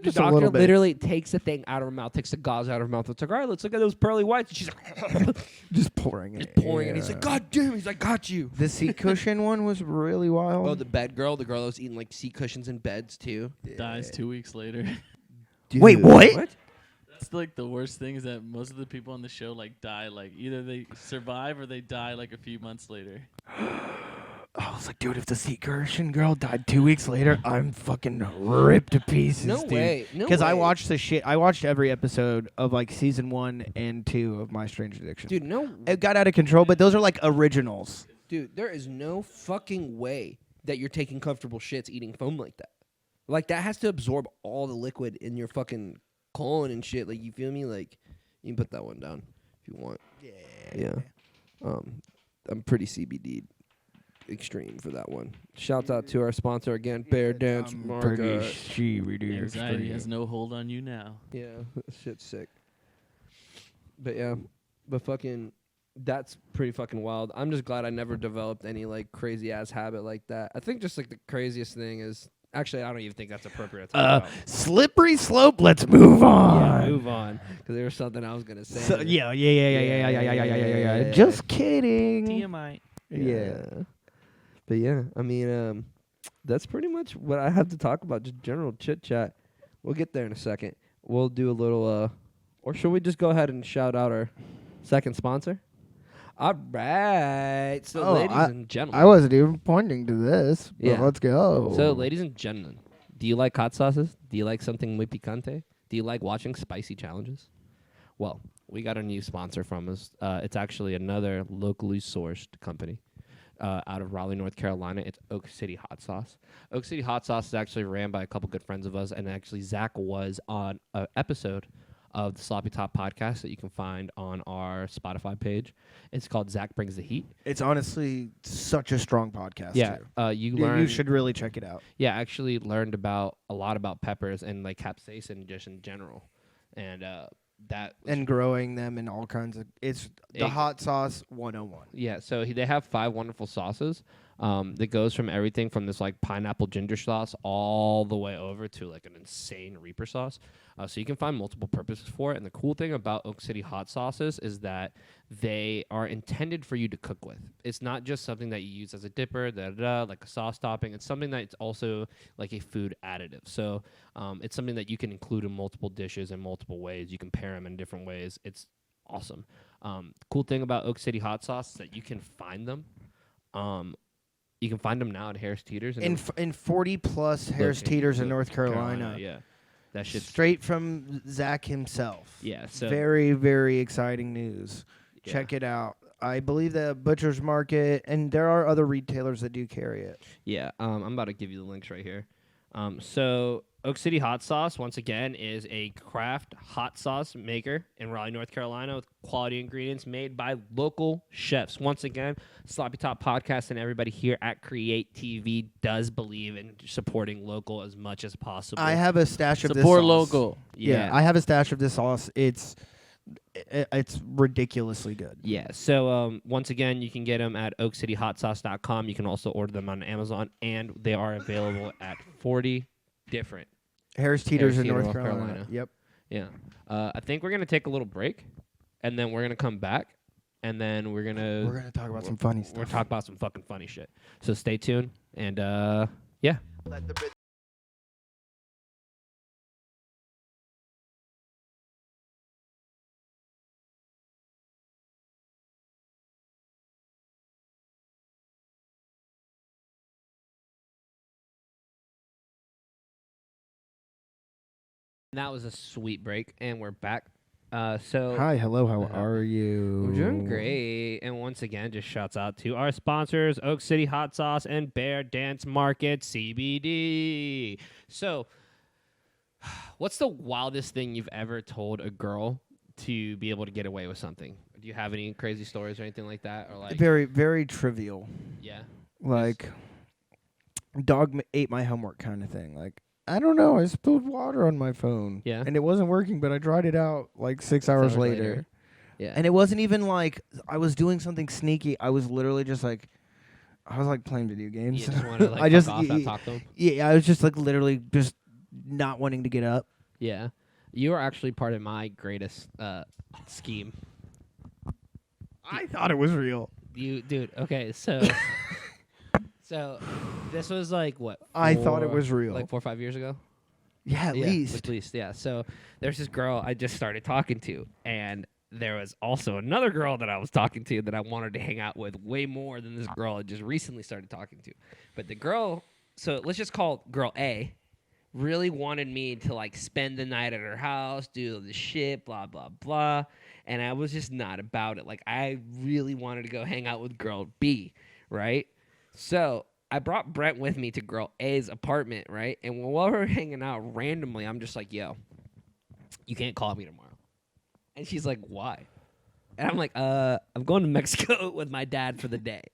just a doctor little bit. literally takes the thing out of her mouth, takes the gauze out of her mouth. It's like, all right, let's look at those pearly whites. And she's like, Just pouring it. just pouring it. He's like, God damn. He's like, got you. The seat cushion one was really wild. Oh, the girl that was eating like seat cushions in beds too. Dies 2 weeks later. Dude, Wait, what? That's like the worst thing is that most of the people on the show like die like either they survive or they die like a few months later. I was like, dude, if the seat cushion girl died 2 weeks later, I'm fucking ripped to pieces, No dude. way. No Because I way. watched the shit. I watched every episode of like season 1 and 2 of My Strange Addiction. Dude, no. It got out of control, but those are like originals. Dude, there is no fucking way that you're taking comfortable shits eating foam like that. Like, that has to absorb all the liquid in your fucking colon and shit. Like, you feel me? Like, you can put that one down if you want. Yeah. I'm pretty CBD extreme for that one. Shouts out to our sponsor again, Bear Dance Market. Anxiety has no hold on you now. Yeah, that shit's sick. But yeah, but fucking, that's pretty fucking wild. I'm just glad I never developed any like crazy ass habit like that. I think just like the craziest thing is actually I don't even think that's appropriate to talk about. Slippery slope. Let's move on. Yeah, move on because there was something I was gonna say. So, yeah. Just kidding. TMI. Yeah. But yeah, I mean, that's pretty much what I have to talk about. Just general chit chat. We'll get there in a second. We'll do a little, or should we just go ahead and shout out our second sponsor? All right. So, ladies and gentlemen. I wasn't even pointing to this, but Yeah. let's go. So, ladies and gentlemen, do you like hot sauces? Do you like something muy picante? Do you like watching spicy challenges? Well, we got a new sponsor from us. It's actually another locally sourced company. Out of Raleigh, North Carolina. It's Oak City Hot Sauce. Oak City Hot Sauce is actually ran by a couple good friends of us, and actually Zack was on an episode of the Sloppy Top podcast that you can find on our Spotify page. It's called Zack Brings the Heat. It's honestly such a strong podcast. Yeah, too. you should really check it out. Yeah, actually learned about a lot about peppers and like capsaicin just in general, and that was And growing them in all kinds of... It's the hot sauce 101. Yeah, so they have 5 wonderful sauces. that goes from everything from this like pineapple ginger sauce all the way over to like an insane Reaper sauce. So you can find multiple purposes for it. And the cool thing about Oak City hot sauces is that they are intended for you to cook with. It's not just something that you use as a dipper, like a sauce topping. It's something that's also like a food additive. So it's something that you can include in multiple dishes in multiple ways. You can pair them in different ways. It's awesome. The cool thing about Oak City hot sauce is that you can find them. You can find them now at Harris Teeter's. In 40-plus Harris Teeter's in North Carolina. Yeah. That shit's straight from Zack himself. Yeah. So very, very exciting news. Yeah. Check it out. I believe the Butcher's Market, and there are other retailers that do carry it. Yeah. I'm about to give you the links right here. So Oak City Hot Sauce, once again, is a craft hot sauce maker in Raleigh, North Carolina, with quality ingredients made by local chefs. Once again, Sloppy Top Podcast and everybody here at CreaTV does believe in supporting local as much as possible. I have a stash of this Support sauce. local. Yeah, I have a stash of this sauce. It's ridiculously good. Yeah. So once again, you can get them at oakcityhotsauce.com. You can also order them on Amazon, and they are available at 40 different Harris Teeter's in Teeter, North Carolina. Yep. Yeah. I think we're gonna take a little break, and then we're gonna come back, and then we're gonna talk about some funny stuff. We're talk about some fucking funny shit. So stay tuned, and yeah. That was a sweet break, and we're back. So Hi, hello, how are you? I'm doing great. And once again, just shouts out to our sponsors, Oak City Hot Sauce and Bear Dance Market CBD. So, what's the wildest thing you've ever told a girl to be able to get away with something? Do you have any crazy stories or anything like that? Or like Very, very trivial. Yeah. Like, dog ate my homework kind of thing. Like, I don't know. I spilled water on my phone. Yeah. And it wasn't working, but I dried it out like 6 hours later. Yeah. And it wasn't even like I was doing something sneaky. I was literally just like, I was like playing video games. You just wanted to like I just, fuck off, not talk to them? Yeah, I was just like literally just not wanting to get up. Yeah. You are actually part of my greatest scheme. I thought it was real. Dude, okay, so so this was like what? I thought it was real. Like 4 or 5 years ago? Yeah, at least. At least, yeah. So there's this girl I just started talking to, and there was also another girl that I was talking to that I wanted to hang out with way more than this girl I just recently started talking to. But the girl, so let's just call girl A, really wanted me to like spend the night at her house, do the shit, blah, blah, blah. And I was just not about it. Like, I really wanted to go hang out with girl B, right? So I brought Brent with me to girl A's apartment, right? And while we were hanging out randomly, I'm just like, yo, you can't call me tomorrow. And she's like, why? And I'm like, I'm going to Mexico with my dad for the day.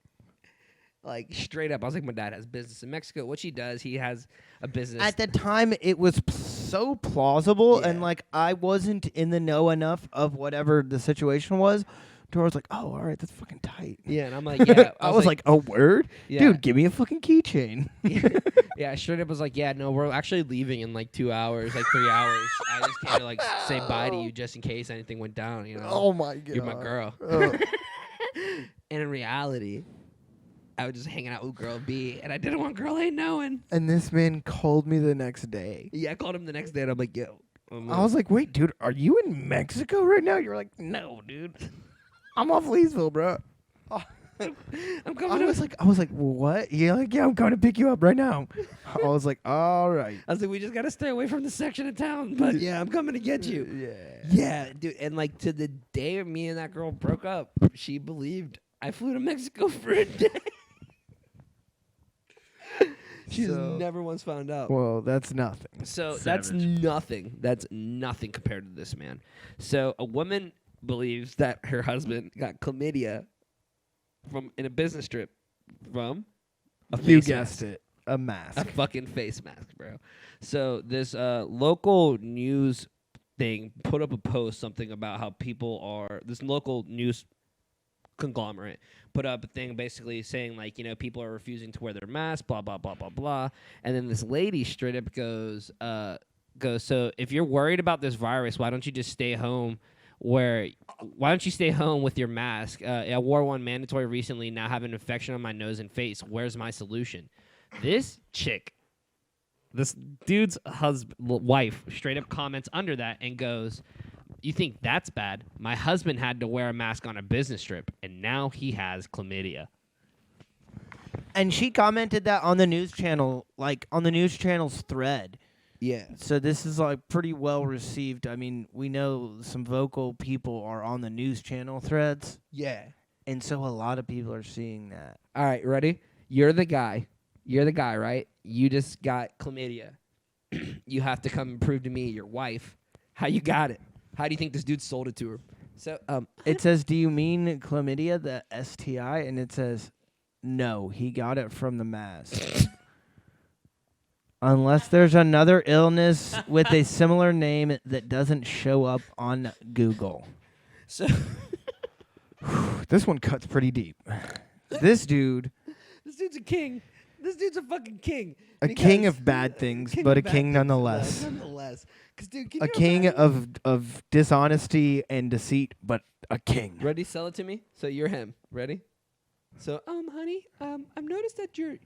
Like, straight up. I was like, my dad has business in Mexico. What she does, he has a business. At the time, it was so plausible, Yeah. and, like, I wasn't in the know enough of whatever the situation was. I was like, oh, all right, that's fucking tight. Yeah, and I'm like, yeah. I was like, a word? Yeah. Dude, give me a fucking keychain. Yeah, straight up was like, yeah, no, we're actually leaving in like 2 hours, like 3 hours. I just came to like say bye to you just in case anything went down, you know? Oh, my God. You're my girl. Oh. And in reality, I was just hanging out with girl B, and I didn't want girl A knowing. And this man called me the next day. Yeah, I called him the next day, and I'm like, yo. I was like, wait, dude, are you in Mexico right now? You're like, no, dude. I'm off Leesville, bro. I'm coming. I was like, what? You're like, yeah, I'm coming to pick you up right now. I was like, all right. I was like, we just got to stay away from the section of town, but yeah, I'm coming to get you. Yeah. Yeah, dude. And like to the day me and that girl broke up, she believed I flew to Mexico for a day. She's never once found out. Well, that's nothing. So Savage. that's nothing. That's nothing compared to this man. So a woman believes that her husband got chlamydia in a business trip from a You face guessed mask. it. A mask. A fucking face mask, bro. So this local news thing put up a post, something about how people are, this local news conglomerate put up a thing basically saying like, you know, people are refusing to wear their masks, blah blah blah blah blah. And then this lady straight up goes, so if you're worried about this virus, why don't you just stay home? Why don't you stay home with your mask? I wore one mandatory recently. Now have an infection on my nose and face. Where's my solution? This chick, this dude's wife, straight up comments under that and goes, "You think that's bad? My husband had to wear a mask on a business trip, and now he has chlamydia." And she commented that on the news channel, like on the news channel's thread. Yeah. So this is like pretty well received. I mean, we know some vocal people are on the news channel threads. Yeah. And so a lot of people are seeing that. All right, ready? You're the guy. You're the guy, right? You just got chlamydia. You have to come and prove to me, your wife, how you got it. How do you think this dude sold it to her? So, It says, "Do you mean chlamydia, the STI?" And it says, "No, he got it from the mask." Unless there's another illness with a similar name that doesn't show up on Google. So This one cuts pretty deep. This dude, this dude's a king. This dude's a fucking king. a king of bad things, but a king nonetheless. Nonetheless. 'Cause, dude, can A you king imagine? of dishonesty and deceit, but a king. Ready? Sell it to me. So you're him. Ready? So, honey, I've noticed that your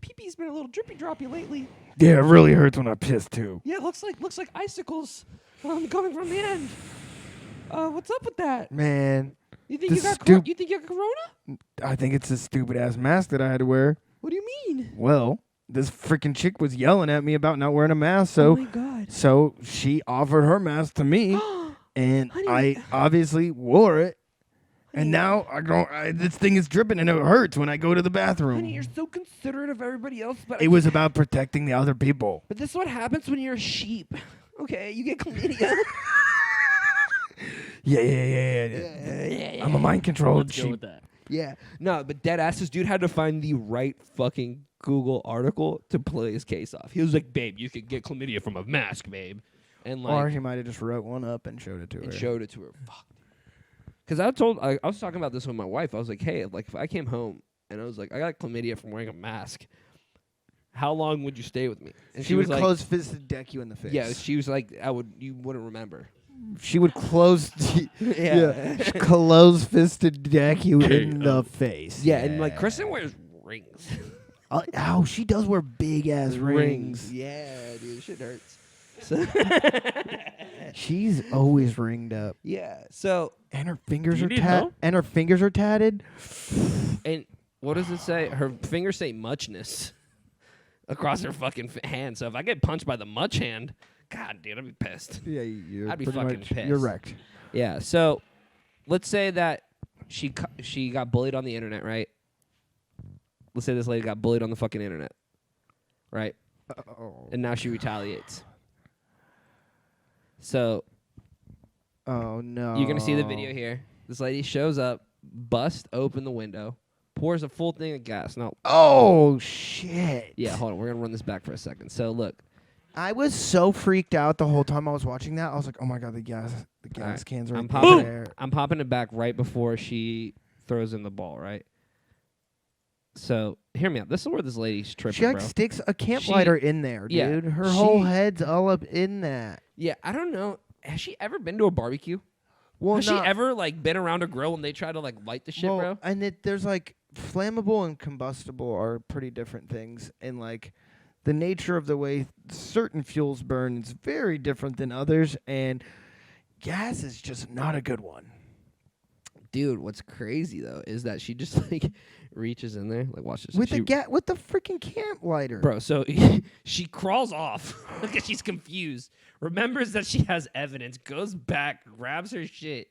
pee-pee's been a little drippy droppy lately. Yeah, it really hurts when I piss too. Yeah, looks like icicles coming from the end. What's up with that? Man, You think This you got stu- you think you got corona? I think it's a stupid ass mask that I had to wear. What do you mean? Well, this freaking chick was yelling at me about not wearing a mask, Oh so my god. so she offered her mask to me, and Honey. I obviously wore it. Honey. And now this thing is dripping and it hurts when I go to the bathroom. Honey, you're so considerate of everybody else, but It was about protecting the other people. But this is what happens when you're a sheep. Okay, you get chlamydia. Yeah. I'm a mind controlled Let's go sheep. with that. Yeah. No, but dead ass, this dude had to find the right fucking Google article to play his case off. He was like, "Babe, you could get chlamydia from a mask, babe," and Or like he might have just wrote one up and showed it to and her. showed it to her. Fuck. Because I was talking about this with my wife. I was like, "Hey, like if I came home and I was like, I got chlamydia from wearing a mask, how long would you stay with me?" And She would was like, close fisted deck you in the face. Yeah, she was like, you wouldn't remember. She would close close fisted deck you in the face. Yeah, and like Kristen wears rings. Ow, she does wear big ass rings. Yeah, dude, shit hurts. So She's always ringed up. yeah. So And her fingers Do are you need help? tatted. and what does it say? Her fingers say muchness across her fucking hand. So if I get punched by the much hand, God, dude, I'd be pissed. Yeah, you're I'd be pretty fucking much, pissed. You're wrecked. Yeah. So let's say that she got bullied on the internet, right? Let's say this lady got bullied on the fucking internet, right? Oh. And now she retaliates. So Oh no. you're gonna see the video here. This lady shows up, busts open the window, pours a full thing of gas. No, Oh shit. yeah, hold on. We're gonna run this back for a second. So look, I was so freaked out the whole time I was watching that. I was like, "Oh my god, the gas Alright, cans are I'm in popping there." I'm popping it back right before she throws in the ball, right? So hear me out. This is where this lady's tripping, She like bro. sticks a camp She- lighter in there, yeah, dude. Her whole she- head's all up in that. Yeah, I don't know. Has she ever been to a barbecue? Well, Has she not- ever like been around a grill when they try to like light the shit, well, bro? And there's like flammable and combustible are pretty different things, and like the nature of the way certain fuels burn is very different than others, and gas is just not a good one. Dude, what's crazy though is that she just like reaches in there, like watch this. With she, with the freaking camp lighter, bro. So she crawls off because she's confused. Remembers that she has evidence, goes back, grabs her shit,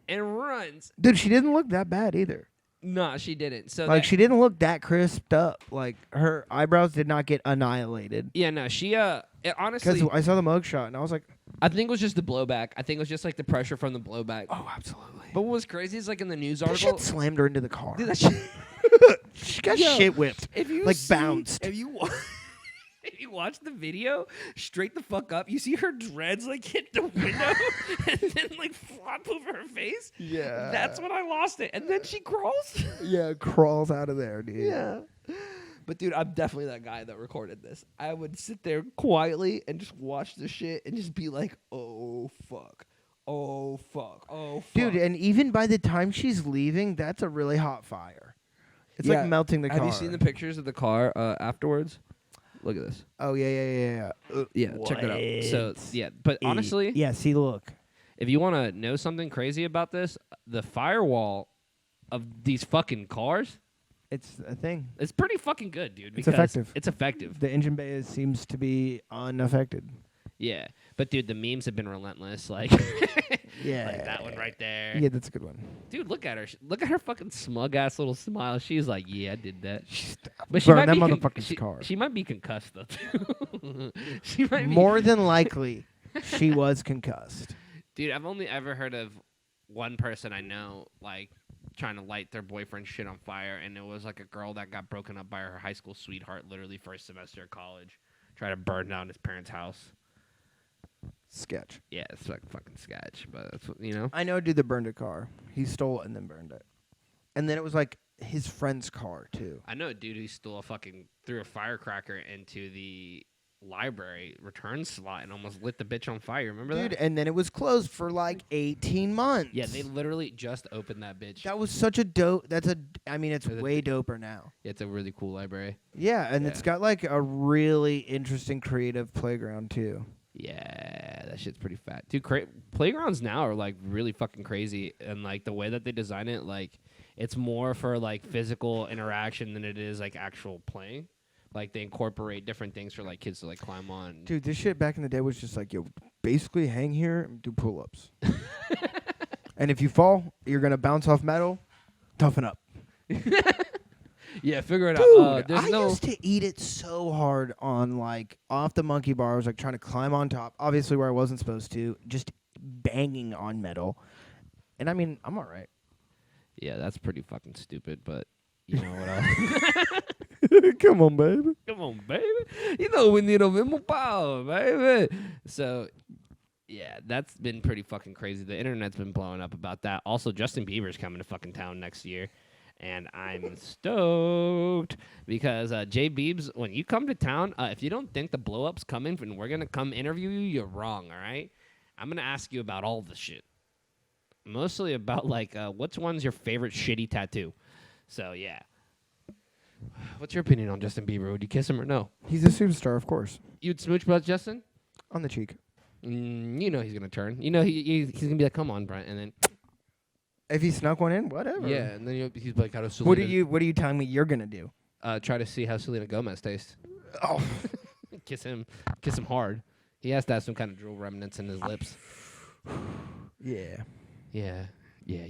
and runs. Dude, she didn't look that bad either. Nah, she didn't. So Like that- she didn't look that crisped up. Like her eyebrows did not get annihilated. yeah, no, she it honestly, Because I saw the mugshot and I was like, I think it was just the blowback. I think it was just like the pressure from the blowback. oh, absolutely. But what was crazy is like in the news That article, shit slammed her into the car. dude, that shit. She got Yo, shit whipped. If you Like see- bounced. if you if you watch the video straight the fuck up, you see her dreads like hit the window and then like flop over her face. Yeah. That's when I lost it. And then she crawls. Yeah, crawls out of there, dude. Yeah. But dude, I'm definitely that guy that recorded this. I would sit there quietly and just watch the shit and just be like, oh fuck. Oh fuck. Oh fuck. Dude, and even by the time she's leaving, that's a really hot fire. It's like melting the car. Have you seen the pictures of the car afterwards? Look at this. Oh, yeah. Yeah, check it out. So, yeah, but honestly, Yeah, see, look. if you want to know something crazy about this, the firewall of these fucking cars, It's a thing. it's pretty fucking good, dude. It's because effective. It's effective. The engine bay seems to be unaffected. Yeah. But, dude, the memes have been relentless. Like, Yeah. like that one right there. Yeah, that's a good one. Dude, look at her. Look at her fucking smug-ass little smile. She's like, yeah, I did that. But Burn she might that be motherfucker's car. She might be concussed, though, too. She might be. More than likely, she was concussed. Dude, I've only ever heard of one person I know, like, trying to light their boyfriend's shit on fire, and it was, like, a girl that got broken up by her high school sweetheart, literally first semester of college, try to burn down his parents' house. Sketch. Yeah, it's like fucking sketch, but that's what, you know? I know a dude that burned a car. He stole it and then burned it. And then it was like his friend's car, too. I know a dude who stole threw a firecracker into the library return slot and almost lit the bitch on fire. Remember Dude, that? and then it was closed for like 18 months. Yeah, they literally just opened that bitch. That was such a dope. It's There's a way doper now. It's a really cool library. Yeah, and it's Yeah. got like a really interesting creative playground, too. Yeah, that shit's pretty fat. Dude, playgrounds now are, like, really fucking crazy. And, like, the way that they design it, like, it's more for, like, physical interaction than it is, like, actual playing. Like, they incorporate different things for, like, kids to, like, climb on. Dude, this shit back in the day was just like, yo, basically hang here and do pull-ups. And if you fall, you're going to bounce off metal, toughen up. Yeah, figure it Dude, out. I used to eat it so hard on, like, off the monkey bar. I was, like, trying to climb on top, obviously where I wasn't supposed to, just banging on metal. And, I mean, I'm all right. Yeah, that's pretty fucking stupid, but you know what else? Come on, baby. Come on, baby. You know we need a little power, baby. So, yeah, that's been pretty fucking crazy. The internet's been blowing up about that. Also, Justin Bieber's coming to fucking town next year. And I'm stoked because Jay Biebs, when you come to town, if you don't think the blow-up's coming and we're going to come interview you, you're wrong, all right? I'm going to ask you about all the shit. Mostly about, like, which one's your favorite shitty tattoo? So, yeah. What's your opinion on Justin Bieber? Would you kiss him or no? He's a superstar, of course. You'd smooch about Justin? On the cheek. You know he's going to turn. You know he's going to be like, come on, Brent, and then... If he snuck one in, whatever. Yeah, and then he's like, how does Selena... What are you telling me you're gonna do? Try to see how Selena Gomez tastes. Oh, Kiss him hard. He has to have some kind of drool remnants in his lips. yeah. Yeah. Yeah,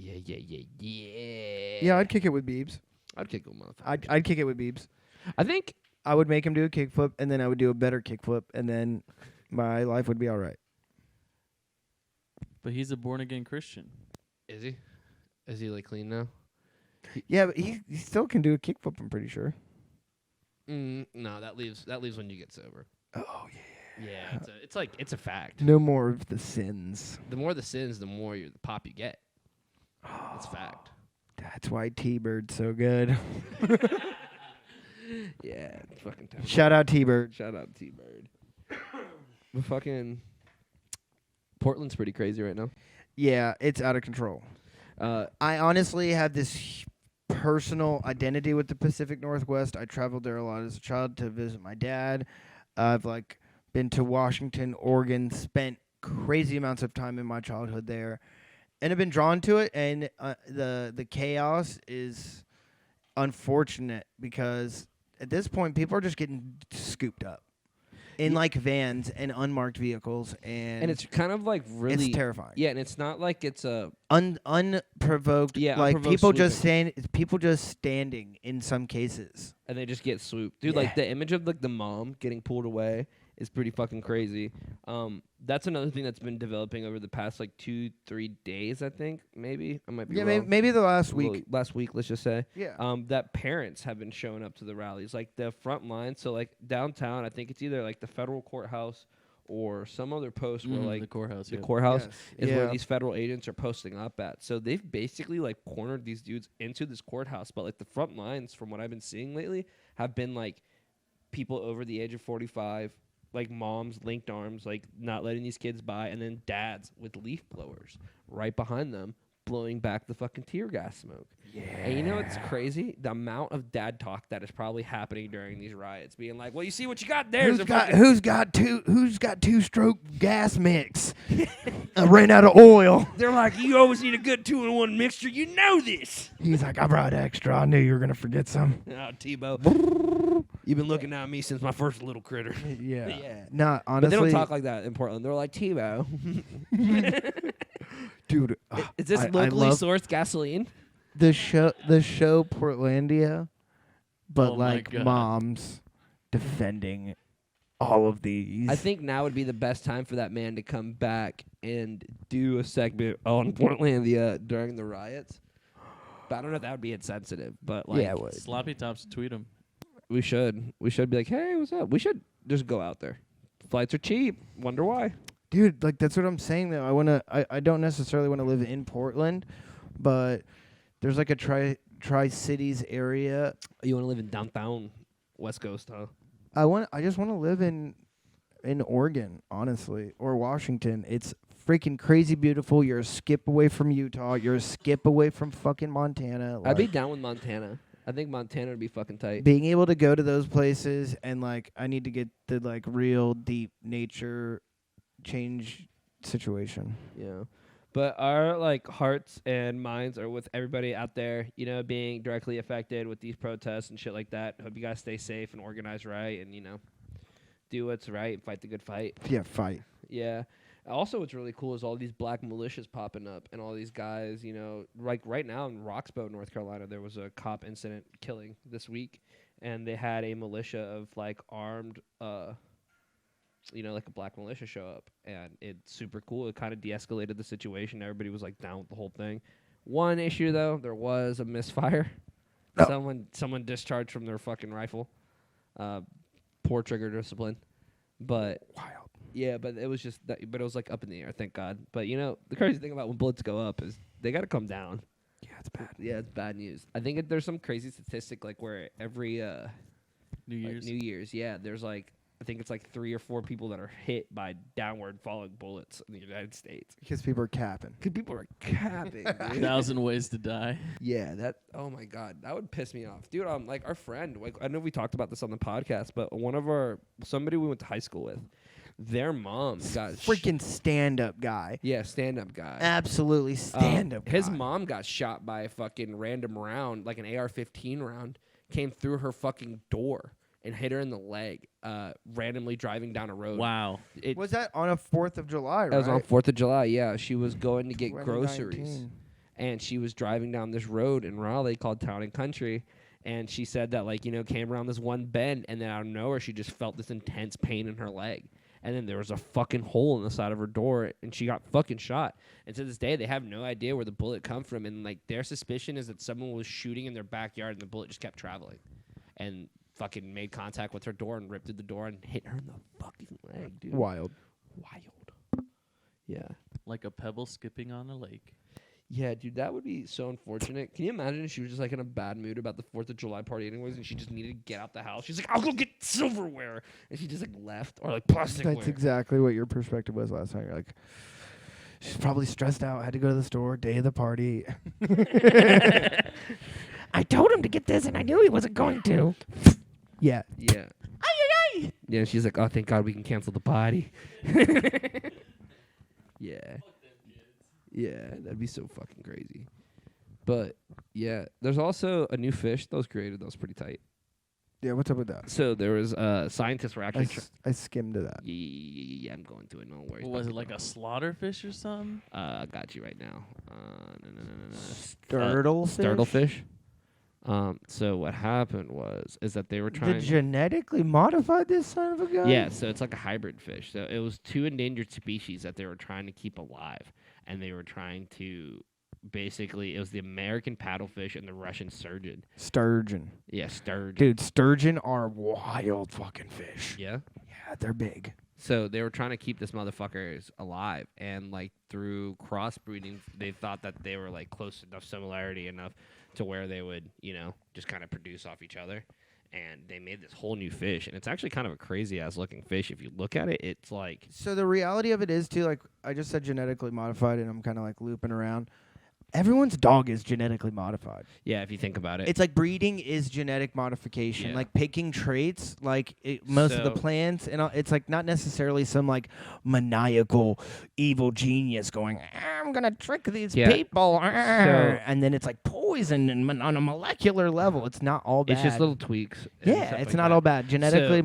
I'd kick it with Biebs. I'd kick a motherfucker. I'd kick it with Biebs. I think I would make him do a kickflip, and then I would do a better kickflip, and then my life would be all right. But he's a born again Christian. is he? Is he like clean now? Yeah, but he still can do a kickflip, I'm pretty sure. No, that leaves when you get sober. Oh yeah. Yeah, it's a fact. No more of the sins. The more the sins, the more the pop you get. It's fact. That's why T-Bird's so good. Yeah, it's fucking tough. Shout out T-Bird. Shout out T-Bird. But fucking Portland's pretty crazy right now. Yeah, it's out of control. I honestly have this personal identity with the Pacific Northwest. I traveled there a lot as a child to visit my dad. I've been to Washington, Oregon, spent crazy amounts of time in my childhood there, and I've been drawn to it. And the chaos is unfortunate because at this point people are just getting scooped up in vans and unmarked vehicles, and it's kind of like really it's terrifying. Yeah, and it's not like it's a unprovoked. Yeah, like unprovoked people just standing in some cases. and they just get swooped. Dude, Yeah. like the image of the mom getting pulled away is pretty fucking crazy. That's another thing that's been developing over the past like 2-3 days. I think maybe I might be wrong. maybe the last Well, week. last week, let's just say. Yeah. That parents have been showing up to the rallies, like the front line. So like downtown, I think it's either like the federal courthouse or some other post where like the courthouse. the yeah. courthouse Yes. is where Yeah. these federal agents are posting up at. So they've basically like cornered these dudes into this courthouse. But like the front lines, from what I've been seeing lately, have been like people over the age of 45, like moms, linked arms, like not letting these kids by, and then dads with leaf blowers right behind them, blowing back the fucking tear gas smoke. Yeah. And you know what's crazy? The amount of dad talk that is probably happening during these riots, being like, "Well, you see what you got there? Who's got two-stroke gas mix? I ran out of oil. They're like, you always need a good 2-in-1 mixture. You know this." He's like, I brought extra. I knew you were gonna forget some. Oh, Tebow. You've been looking at me since my first little critter. Yeah. Yeah. Nah, But honestly, they don't talk like that in Portland. They're like, Tebow. dude. Is this I locally love sourced gasoline? the show Portlandia, but Oh my like God. moms defending all of these. I think now would be the best time for that man to come back and do a segment on Portlandia during the riots. But I don't know if that would be insensitive. But like, yeah, it would. Sloppy Tops tweet him. we should be like, hey, what's up? We should just go out there. Flights are cheap. Wonder why? Dude, like that's what I'm saying though. I don't necessarily want to live in Portland, but there's like a Tri-Cities area. You want to live in downtown West Coast, huh? I just want to live in Oregon, honestly, or Washington. It's freaking crazy beautiful. You're a skip away from Utah. You're a skip away from fucking Montana. I'd be like, down with Montana. I think Montana would be fucking tight. being able to go to those places and like I need to get the like real deep nature change situation. Yeah. But our like hearts and minds are with everybody out there, you know, being directly affected with these protests and shit like that. Hope you guys stay safe and organize right and, you know, do what's right and fight the good fight. Yeah, fight. Yeah. Also, what's really cool is all these black militias popping up and all these guys, you know, like right now in Roxbow, North Carolina, there was a cop incident killing this week, and they had a militia of like armed, you know, like a black militia show up, and it's super cool. It kind of de-escalated the situation. Everybody was like down with the whole thing. One issue though, there was a misfire. Oh. Someone discharged from their fucking rifle. Poor trigger discipline, but. Wild. Yeah, but it was just that, but it was like up in the air, thank God. But you know, the crazy thing about when bullets go up is they got to come down. Yeah, it's bad. Yeah, it's bad news. I think there's some crazy statistic like where every New like Year's. New Year's, yeah, there's like I think it's like 3 or 4 people that are hit by downward falling bullets in the United States. Because people are capping. Because people are capping, dude. 1,000 Ways to Die. Yeah, that. Oh my God, that would piss me off, dude. Like our friend, like I know we talked about this on the podcast, but somebody we went to high school with, their mom got Freaking stand-up guy. yeah, stand-up guy. Absolutely stand-up His guy. mom got shot by a fucking random round, like an AR-15 round, came through her fucking door and hit her in the leg, randomly driving down a road. Wow. Was that on a 4th of July, right? That was on 4th of July, yeah. She was going to get 2019. groceries, and she was driving down this road in Raleigh called Town and Country, and she said that, like, you know, came around this one bend, and then out of nowhere, she just felt this intense pain in her leg. And then there was a fucking hole in the side of her door, and she got fucking shot. And to this day, they have no idea where the bullet come from. And, like, their suspicion is that someone was shooting in their backyard, and the bullet just kept traveling. And fucking made contact with her door and ripped through the door and hit her in the fucking leg, dude. Wild. Yeah. Like a pebble skipping on a lake. Yeah, dude, that would be so unfortunate. Can you imagine if she was just, like, in a bad mood about the 4th of July party anyways, and she just needed to get out the house? She's like, I'll go get silverware. And she just, like, left. Or, like, plasticware. That's exactly what your perspective was last time. You're like, she's probably stressed out, had to go to the store, day of the party. I told him to get this, and I knew he wasn't going to. Yeah. Yeah. Yeah, she's like, oh, thank God we can cancel the party. Yeah. Yeah, that'd be so fucking crazy. But, yeah, there's also a new fish that was created that was pretty tight. Yeah, what's up with that? So there was scientists were actually... I skimmed to that. Yeah, I'm going to it. No worries. Was it like a slaughterfish or something? I got you right now. No. Sturddlefish? Sturddlefish. So what happened is that they were They trying. genetically modified this son of a gun? Yeah, so it's like a hybrid fish. So it was 2 endangered species that they were trying to keep alive, and they were trying to basically, it was the American paddlefish and the Russian sturgeon. Sturgeon. Yeah, sturgeon. Dude, sturgeon are wild fucking fish. Yeah. Yeah, they're big. So they were trying to keep this motherfuckers alive, and like through crossbreeding, they thought that they were like close enough similarity enough to where they would, just kind of produce off each other. And they made this whole new fish, and it's actually kind of a crazy ass looking fish. If you look at it, it's like So the reality of it is, too, like I just said genetically modified, and I'm kind of like looping around. Everyone's dog is genetically modified. yeah, if you think about it. It's like breeding is genetic modification. Yeah. Like picking traits, like most of the So- plants, and it's like not necessarily some like maniacal evil genius going, I'm gonna trick these Yeah. people, So- and then it's like poison and on a molecular level. It's not all bad. It's just little tweaks. and yeah, stuff it's like not that. all bad. Genetically,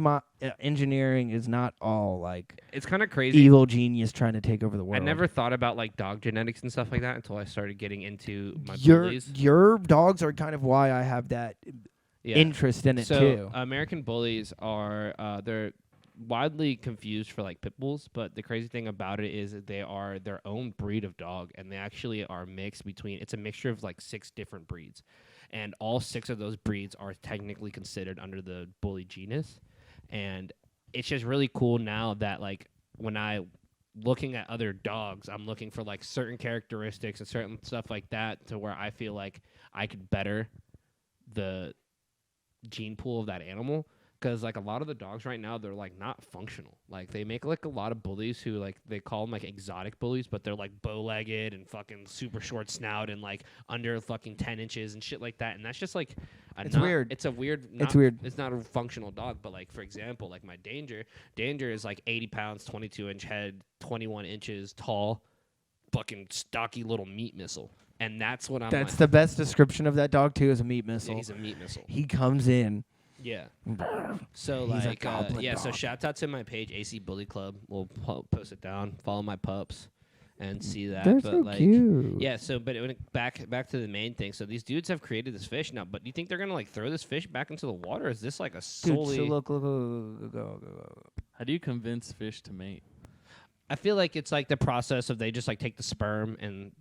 engineering is not all like It's kind of crazy. evil genius trying to take over the world. I never thought about like dog genetics and stuff like that until I started getting into my your bullies. your dogs are kind of why I have that Yeah. interest in it So too. American bullies are they're widely confused for like pit bulls, but the crazy thing about it is that they are their own breed of dog, and they actually are mixed between. It's a mixture of like 6 different breeds, and all 6 of those breeds are technically considered under the bully genus. And it's just really cool now that like when I looking at other dogs, I'm looking for like certain characteristics and certain stuff like that to where I feel like I could better the gene pool of that animal. Because like a lot of the dogs right now, they're like not functional. Like they make like a lot of bullies who like they call them like exotic bullies, but they're like bow-legged and fucking super short snout and like under fucking 10 inches and shit like that. And that's just like It's weird. It's a weird. It's weird. It's not a functional dog, but like for example, like my Danger is like 80 pounds, 22-inch head, 21 inches tall, fucking stocky little meat missile. And that's what I'm. That's like, the best description of that dog too, is a meat yeah, missile. he's a meat missile. He comes in. Yeah. So He's a like goblin so dog. shout out to my page AC Bully Club. We'll post it down. Follow my pups and see that. They're but so like cute. yeah, so but back to the main thing. So these dudes have created this fish now, but do you think they're going to like throw this fish back into the water? Or is this like a Dude, solely so look, go. How do you convince fish to mate? I feel like it's like the process of they just like take the sperm and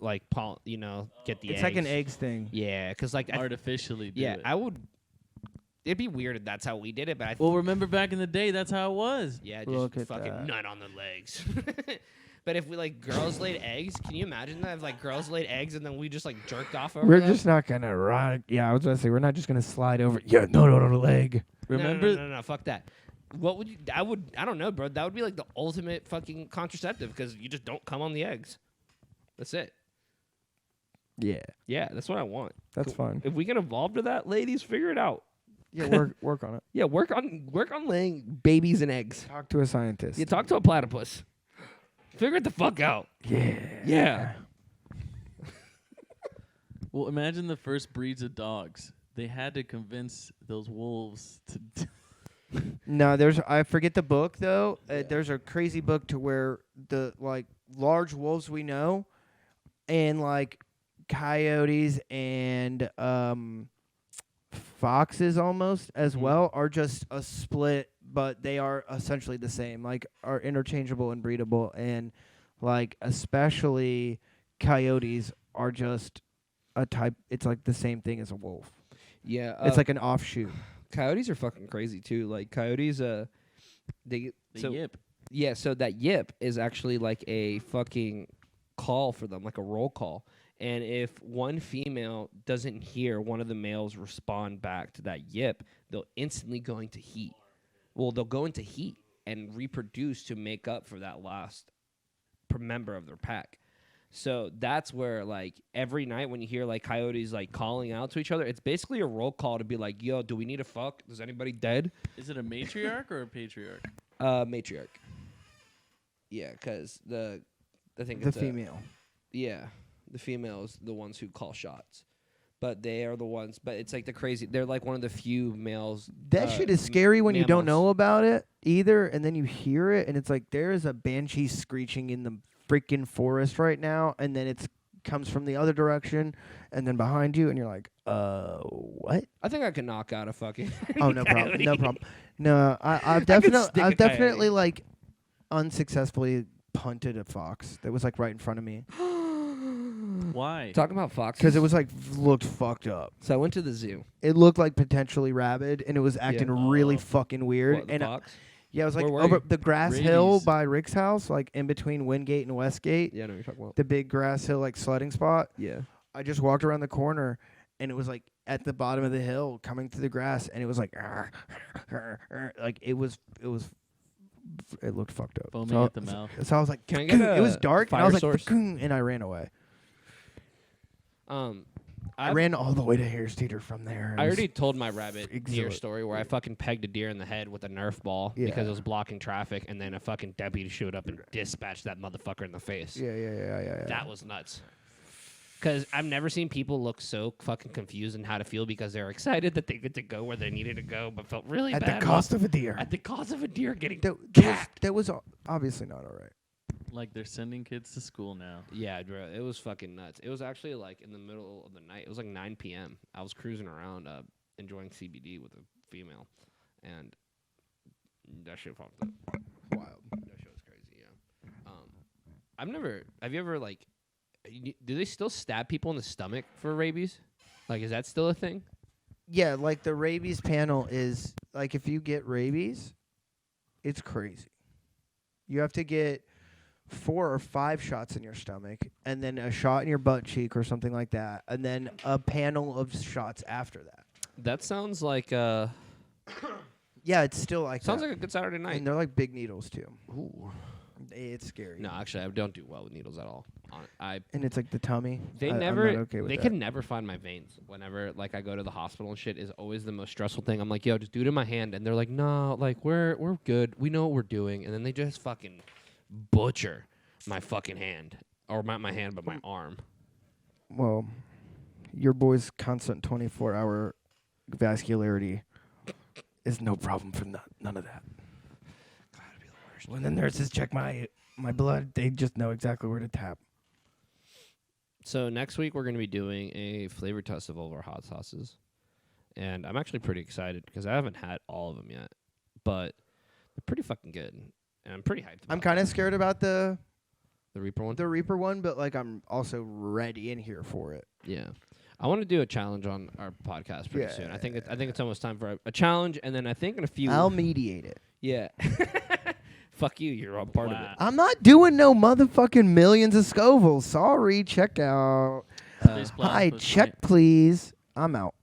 like get the It's eggs. like an eggs thing. Yeah, cuz like Artificially do it. I would it'd be weird if that's how we did it, but Well, remember back in the day, that's how it was. yeah, just Look at fucking that. nut on the legs. But if we like girls laid eggs, can you imagine that if like girls laid eggs and then we just like jerked off over We're that? just not gonna run. Yeah, I was gonna say we're not just gonna slide over. Yeah, no, leg. Remember? No, fuck that. What would you? I don't know, bro. That would be like the ultimate fucking contraceptive because you just don't come on the eggs. That's it. Yeah, Yeah, that's what I want. that's fine. If we can evolve to that, ladies, figure it out. Yeah, work on it. Yeah, work on laying babies and eggs. Talk to a scientist. You talk to a platypus. Figure it the fuck out. Yeah. Yeah. Well, imagine the first breeds of dogs. They had to convince those wolves to. No, I forget the book though. There's a crazy book to where the like large wolves we know, and like coyotes and foxes almost as well are just a split, but they are essentially the same. Like are interchangeable and breedable, and like especially coyotes are just a type. It's like the same thing as a wolf. Yeah. It's like an offshoot. coyotes are fucking crazy too. Like coyotes, they so yip. yeah. So that yip is actually like a fucking call for them, like a roll call. And if one female doesn't hear one of the males respond back to that yip, they'll instantly go into heat. Well, they'll go into heat and reproduce to make up for that last member of their pack. So that's where, like, every night when you hear, like, coyotes, like, calling out to each other, it's basically a roll call to be like, yo, do we need a fuck? Is anybody dead? Is it a matriarch or a patriarch? Matriarch. Yeah, because I think The it's female. yeah, the females, the ones who call shots. But they are the ones, but it's like the crazy, they're like one of the few males. That shit is scary when you don't mammals. know about it either, and then you hear it, and it's like there is a banshee screeching in the freaking forest right now, and then it's comes from the other direction, and then behind you, and you're like, what? I think I can knock out a fucking. Oh, no problem. No problem. No, I've stick a definitely coyote. like unsuccessfully punted a fox that was like right in front of me Why? Talking about foxes. because it was like looked fucked up. So I went to the zoo. It looked like potentially rabid, and it was acting really Oh. fucking weird. What, the and fox? yeah, it was like Where were over you? the grass hill Rabies. by Rick's house, like in between Wingate and Westgate. Yeah, I know what you're talking about. The big grass hill like sledding spot. Yeah. I just walked around the corner, and it was like at the bottom of the hill, coming through the grass, and it was like, like it looked fucked up. Foaming So, at the mouth. so I was like, Can I get it was a dark, and I fire was like, source? and I ran away. I ran all the way to Harris Teeter from there. I already told my rabbit deer exhilarating. story where I fucking pegged a deer in the head with a Nerf ball because Yeah. it was blocking traffic, and then a fucking deputy showed up and dispatched that motherfucker in the face. Yeah. That was nuts. Because I've never seen people look so fucking confused in how to feel because they're excited that they get to go where they needed to go, but felt really At bad the cost of a deer. at the cost of a deer getting That was obviously not all right. Like they're sending kids to school now. Yeah, bro, it was fucking nuts. It was actually like in the middle of the night. It was like 9 p.m. I was cruising around, enjoying CBD with a female, and that shit popped up. Wild. That shit was crazy. Yeah. I've never. Have you ever like? Do they still stab people in the stomach for rabies? Like, is that still a thing? Yeah, like the rabies panel is like if you get rabies, it's crazy. You have to get 4 or 5 shots in your stomach, and then a shot in your butt cheek or something like that, and then a panel of shots after that. That sounds like Yeah, it's still like sounds that. like a good Saturday night. And they're like big needles too. Ooh. It's scary. No, actually, I don't do well with needles at all. And it's like the tummy. They I'm never. not okay with they that. can never find my veins. Whenever like I go to the hospital and shit is always the most stressful thing. I'm like, yo, just do it in my hand, and they're like, no, like we're good. We know what we're doing, and then they just fucking butcher my fucking hand, or not my hand, but my arm. Well, your boy's constant 24-hour vascularity is no problem for none of that. Gotta be the worst. When the nurses check my blood, they just know exactly where to tap. So next week we're going to be doing a flavor test of all of our hot sauces, and I'm actually pretty excited because I haven't had all of them yet, but they're pretty fucking good, and I'm pretty hyped. I'm about kind of scared about the Reaper one. Reaper one, but like I'm also ready in here for it. Yeah, I want to do a challenge on our podcast pretty soon. I think it's almost time for a challenge, and then I think in a few. I'll mediate it. Yeah. Fuck you. You're all part of it. I'm not doing no motherfucking millions of Scovilles. Sorry, check out. Space Plasma Hi, was check please. I'm out.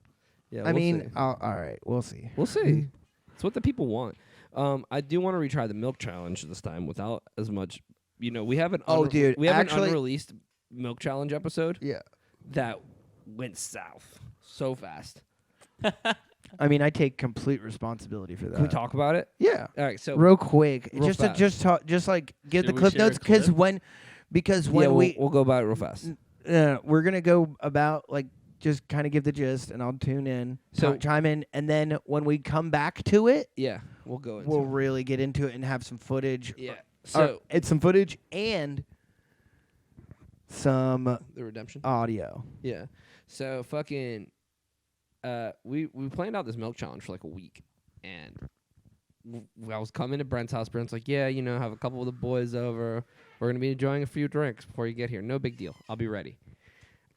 Yeah, I mean, all right, we'll see. we'll see. It's what the people want. I do want to retry the milk challenge this time without as much. You know, we have an dude, we have actually- an unreleased milk challenge episode Yeah. that went south so fast. I mean, I take complete responsibility for that. Can we talk about it? Yeah. All right. So Real quick, Real fast. just like give Should the we clip share a notes because clip? when yeah, we we'll go about it real fast. we're gonna go about like just kind of give the gist, and I'll tune in, So- chime in, and then when we come back to it, Yeah, we'll go into we'll it. really get into it and have some footage. Yeah. So So it's some footage and some the redemption. audio. Yeah. So fucking we planned out this milk challenge for like a week, and I was coming to Brent's house. Brent's like, yeah, you know, have a couple of the boys over. We're gonna be enjoying a few drinks before you get here. No big deal. I'll be ready.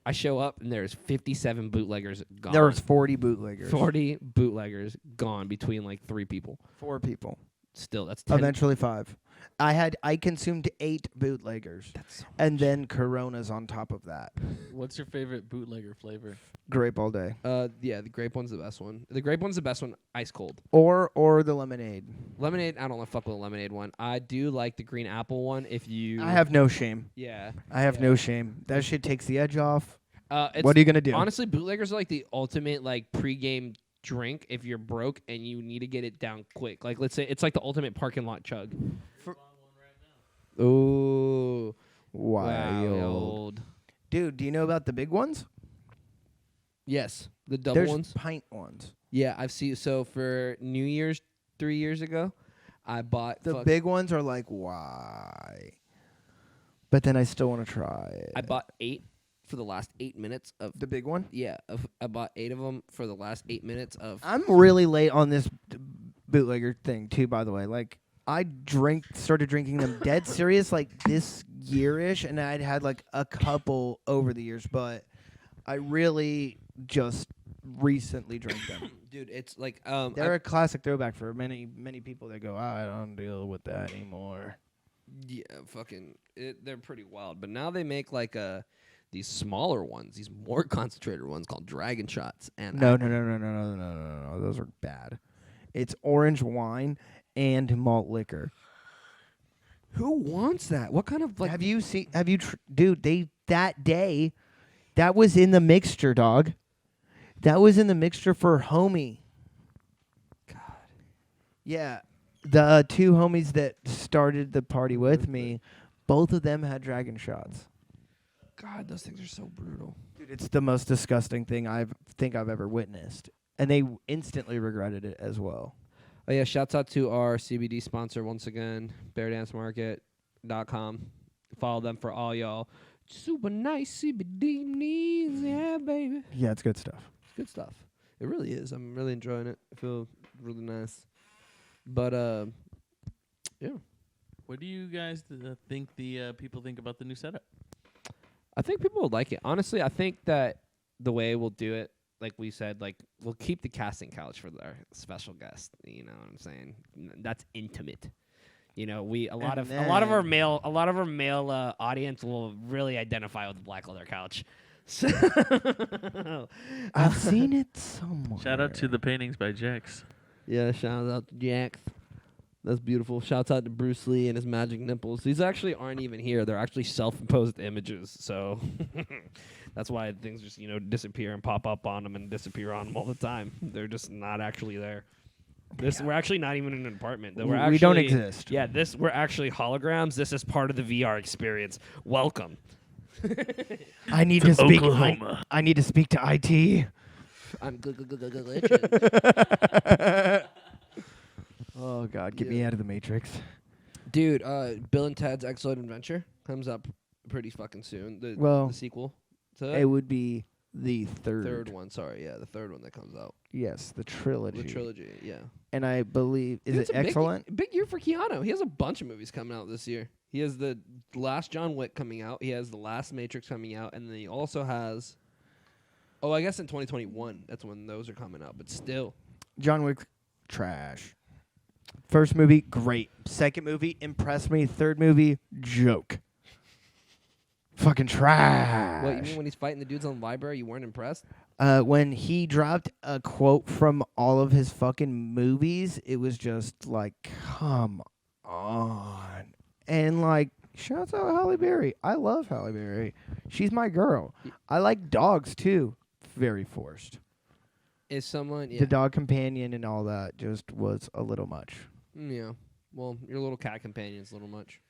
I show up and there's 57 bootleggers gone. There was 40 bootleggers. 40 bootleggers gone between like 3 people. 4 people. Still, that's 10. Eventually 5. I consumed 8 bootleggers. That's so And then Coronas on top of that. What's your favorite bootlegger flavor? Grape all day. yeah, the grape one's the best one. The grape one's the best one, ice cold. Or the lemonade. Lemonade, I don't want to fuck with the lemonade one. I do like the green apple one. If you, I have no shame. yeah. I have no shame. That shit takes the edge off. It's, What are you gonna do? honestly, bootleggers are like the ultimate like pregame drink if you're broke and you need to get it down quick. Like let's say it's like the ultimate parking lot chug. Ooh, Wild. Dude, do you know about the big ones? Yes, the double There's ones. pint ones. Yeah, I've seen. So for New Year's 3 years ago, I bought The big ones are like, why? But then I still want to try it. I bought 8 for the last 8 minutes of The big one. I bought 8 of them for the last 8 minutes of. I'm really late on this bootlegger thing too. By the way, like I started drinking them dead serious like this year-ish, and I'd had like a couple over the years, but I really just recently drank them. Dude, it's like They're a classic throwback for many people that go, I don't deal with that anymore. Yeah, they're pretty wild. But now they make like these smaller ones, these more concentrated ones called Dragon Shots. And No. Those are bad. It's orange wine and malt liquor. Who wants that? What kind of like? Dude, that day, that was in the mixture, dog. That was in the mixture for homie. God. Yeah, the 2 homies that started the party with me, both of them had dragon shots. God, those things are so brutal. Dude, it's the most disgusting thing I've ever witnessed, and they instantly regretted it as well. Oh yeah, shouts out to our CBD sponsor once again, BearDanceMarket.com. Follow them for all y'all super nice CBD needs. Yeah, baby. Yeah, it's good stuff. Good stuff. It really is. I'm really enjoying it. I feel really nice. But yeah. What do you guys think the people think about the new setup? I think people will like it. Honestly, I think that the way we'll do it, like we said, like we'll keep the casting couch for our special guest. You know what I'm saying? That's intimate. You know, a lot of our male audience will really identify with the black leather couch. So I've seen it somewhere. Shout out to the paintings by Jax. Yeah, shout out to Jax. That's beautiful. Shouts out to Bruce Lee and his magic nipples. These actually aren't even here. They're actually self-imposed images. So that's why things just, disappear and pop up on them and disappear on them all the time. They're just not actually there. We're actually not even in an apartment. We don't exist. Yeah, we're actually holograms. This is part of the VR experience. Welcome. I need to speak. Oklahoma. I need to speak to IT. I'm Oh God, get me out of the Matrix. Dude, Bill and Ted's Excellent Adventure comes up pretty fucking soon. The sequel to it would be the third one. Sorry, yeah, the third one that comes out. Yes, the trilogy. The trilogy, yeah. And I believe is it excellent? Big year for Keanu. He has a bunch of movies coming out this year. He has the last John Wick coming out. He has the last Matrix coming out, and then he also has. Oh, I guess in 2021, that's when those are coming out. But still, John Wick, trash. First movie, great. Second movie, impressed me. Third movie, joke. Fucking trash. What, you mean when he's fighting the dudes on the library, you weren't impressed? When he dropped a quote from all of his fucking movies, it was just like, come on. And like, shouts out Halle Berry. I love Halle Berry. She's my girl. I like dogs too. Very forced. Is someone The dog companion and all that just was a little much. Yeah. Well, your little cat companion's a little much.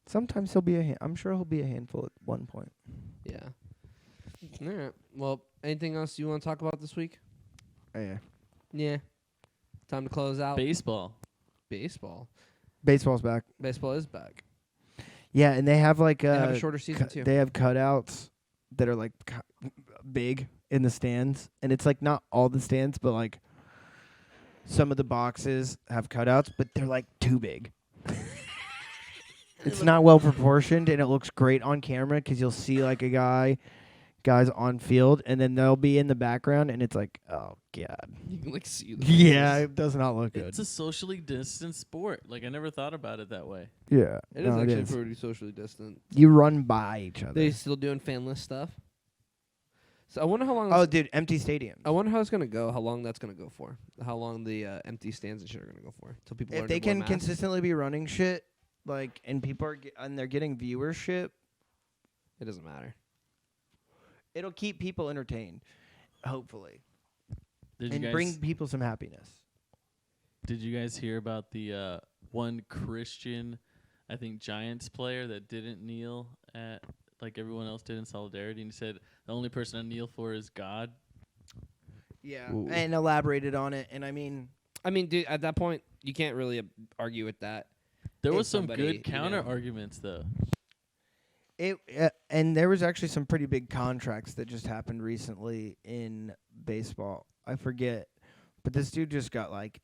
Sometimes he'll be I'm sure he'll be a handful at one point. Yeah. All right. Well, anything else you want to talk about this week? Yeah. Yeah. Time to close out. Baseball. Baseball's back. Baseball is back. Yeah, and they have like They have a shorter season too. They have cutouts that are like big in the stands, and it's like not all the stands, but like some of the boxes have cutouts, but they're like too big. It's not well proportioned, and it looks great on camera because you'll see like guys on field, and then they'll be in the background, and it's like, oh God. You can like see them. Yeah, it does not look good. It's a socially distant sport. Like I never thought about it that way. Yeah, It is actually pretty socially distant. You run by each other. They still doing fanless stuff. So I wonder how long. Oh, dude, empty stadium. I wonder how it's gonna go. How long that's gonna go for? How long the empty stands and shit are gonna go for? Till people. If they can consistently be running shit, like, and people are and they're getting viewership, it doesn't matter. It'll keep people entertained, hopefully, Did and bring people some happiness. Did you guys hear about the one Christian, I think, Giants player that didn't kneel at like everyone else did in solidarity, and he said the only person I kneel for is God? Yeah, Ooh. and elaborated on it, and I mean, dude, at that point, you can't really argue with that. There If was some somebody, good counter arguments though. And there was actually some pretty big contracts that just happened recently in baseball. I forget, but this dude just got like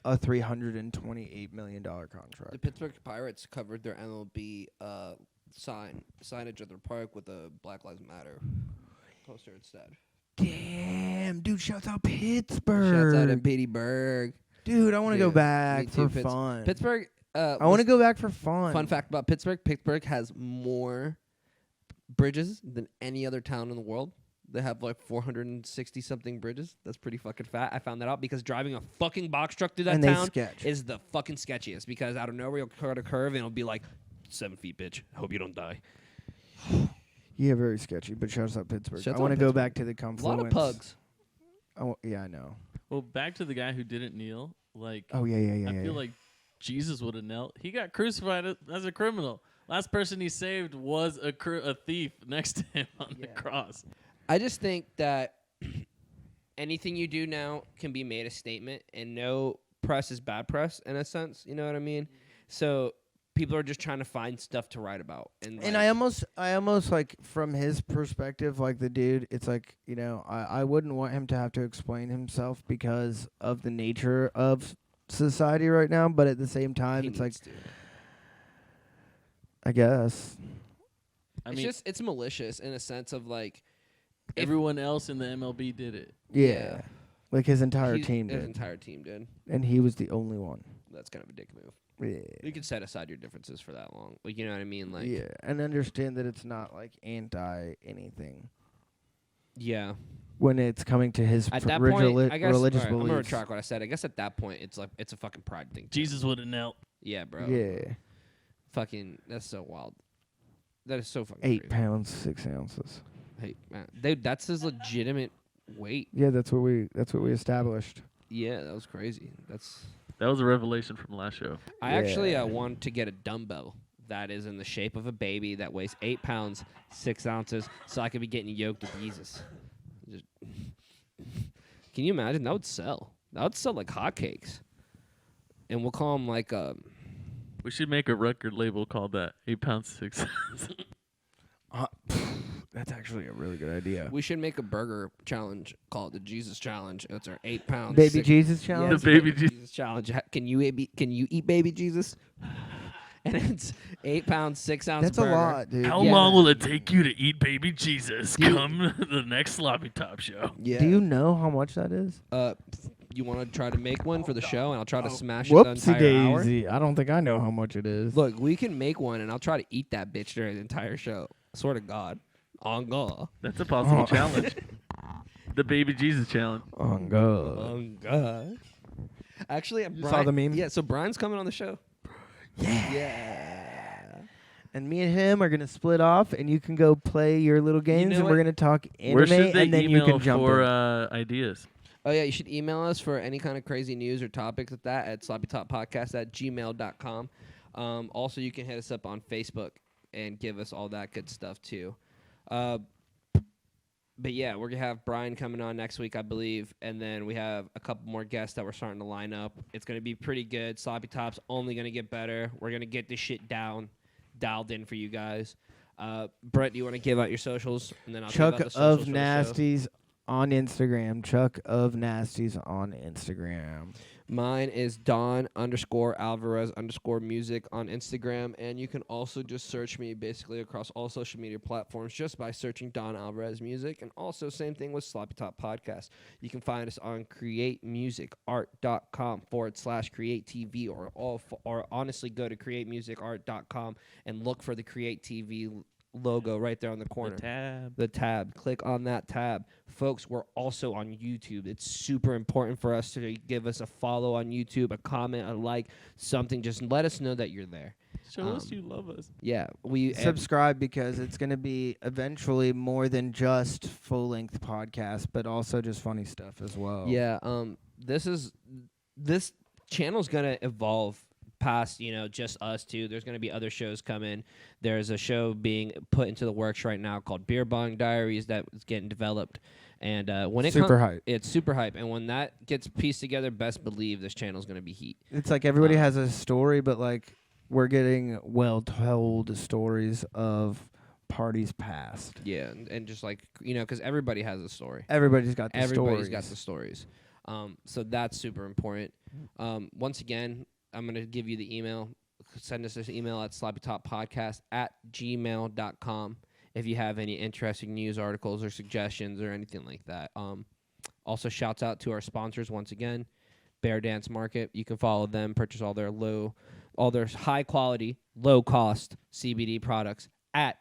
a $328 million contract. The Pittsburgh Pirates covered their MLB signage of their park with a Black Lives Matter poster instead. Damn, dude! Shouts out Pittsburgh. Shouts out to Pittsburgh. Dude, I want to go Dude, back me too. for fun. Pittsburgh. I want to go back for fun. Fun fact about Pittsburgh: Pittsburgh has more bridges than any other town in the world. They have like 460 something bridges. That's pretty fucking fat. I found that out because driving a fucking box truck through that town is the fucking sketchiest. Because out of nowhere you'll cut a curve and it'll be like 7 feet, bitch. I hope you don't die. Yeah, very sketchy. But shouts out Pittsburgh. Shouts I want to out go Pittsburgh. back to the A confluence. lot of pugs. Oh yeah, I know. Well, back to the guy who didn't kneel. Like, Oh yeah. I feel like Jesus would have knelt. He got crucified as a criminal. Last person he saved was a thief next to him on the cross. I just think that anything you do now can be made a statement, and no press is bad press in a sense. You know what I mean? So people are just trying to find stuff to write about. And I almost like from his perspective, like the dude, it's like, you know, I wouldn't want him to have to explain himself because of the nature of society right now. But at the same time, it's like, I guess. It's malicious in a sense of like, everyone else in the MLB did it. Yeah. Like his entire team did. His entire team did. And he was the only one. That's kind of a dick move. Yeah. You can set aside your differences for that long. Like, you know what I mean? Like, yeah, and understand that it's not like anti anything. Yeah. When it's coming to his At that point, I guess, religious I'm beliefs. gonna retract what I said. I guess at that point, it's like it's a fucking pride thing. Jesus would have knelt. Yeah, bro. Yeah. Fucking, that's so wild. That is so fucking 8 crazy. pounds 6 ounces. Hey, man, dude, that's his legitimate weight. Yeah, that's what we established. Yeah, that was crazy. That was a revelation from last show. I actually want to get a dumbbell that is in the shape of a baby that weighs 8 pounds 6 ounces, so I could be getting yoked with Jesus. Just can you imagine? That would sell. That would sell like hotcakes. And we'll call them like We should make a record label called that 8 pounds 6 ounces. That's actually a really good idea. we should make a burger challenge called the Jesus Challenge. It's our 8 pounds. Baby 6 Jesus Yeah, challenge. it's The a baby Jesus challenge. Can you eat baby Jesus? And it's 8 pounds 6 ounce. That's burger. a lot, dude. How Yeah. long will it take you to eat baby Jesus? Come to the next Sloppy Top show. Yeah. Do you know how much that is? You want to try to make one for the show, and I'll try to smash it the Whoopsie entire hour. daisy. I don't think I know how much it is. Look, we can make one, and I'll try to eat that bitch during the entire show. I swear to God. On God. That's a possible challenge. The baby Jesus challenge. Oh God. On God. Actually, You saw the meme? Yeah, so Brian's coming on the show. Yeah. And me and him are gonna split off, and you can go play your little games, know and we're what? gonna talk Where anime, should they and then you email can jump for in. ideas? Oh, yeah, you should email us for any kind of crazy news or topics like that at sloppytoppodcast@gmail.com. Also, you can hit us up on Facebook and give us all that good stuff, too. But, yeah, we're going to have Brian coming on next week, I believe, and then we have a couple more guests that we're starting to line up. It's going to be pretty good. Sloppy Top's only going to get better. We're going to get this shit dialed in for you guys. Brent, do you want to give out your socials? And then I'll Chuck give out the of socials for the show. Nasties on Instagram. Chuck of Nasties on Instagram. Mine is Don_Alvarez_music on Instagram. And you can also just search me basically across all social media platforms just by searching Don Alvarez Music. And also same thing with Sloppy Top Podcast. You can find us on createmusicart.com/CreateTV or honestly go to createmusicart.com and look for the CreateTV logo right there on the corner. The tab. Click on that tab. Folks, we're also on YouTube. It's super important for us to give us a follow on YouTube, a comment, a like, something. Just let us know that you're there. Show us you love us. Yeah. We Subscribe because it's going to be eventually more than just full-length podcasts, but also just funny stuff as well. Yeah. This channel's gonna evolve past, just us two. There's going to be other shows coming. There's a show being put into the works right now called Beer Bong Diaries that is getting developed. And when it's hype. It's super hype. And when that gets pieced together, best believe this channel's going to be heat. It's like everybody has a story, but like we're getting well-told stories of parties past. Yeah, and just like, because everybody has a story. Everybody's got the Everybody's stories. got the stories. So that's super important. Once again, I'm going to give you the email. Send us this email at sloppytoppodcast@gmail.com if you have any interesting news articles or suggestions or anything like that. Also, shouts out to our sponsors once again, Bear Dance Market. You can follow them, purchase all their high-quality, low-cost CBD products at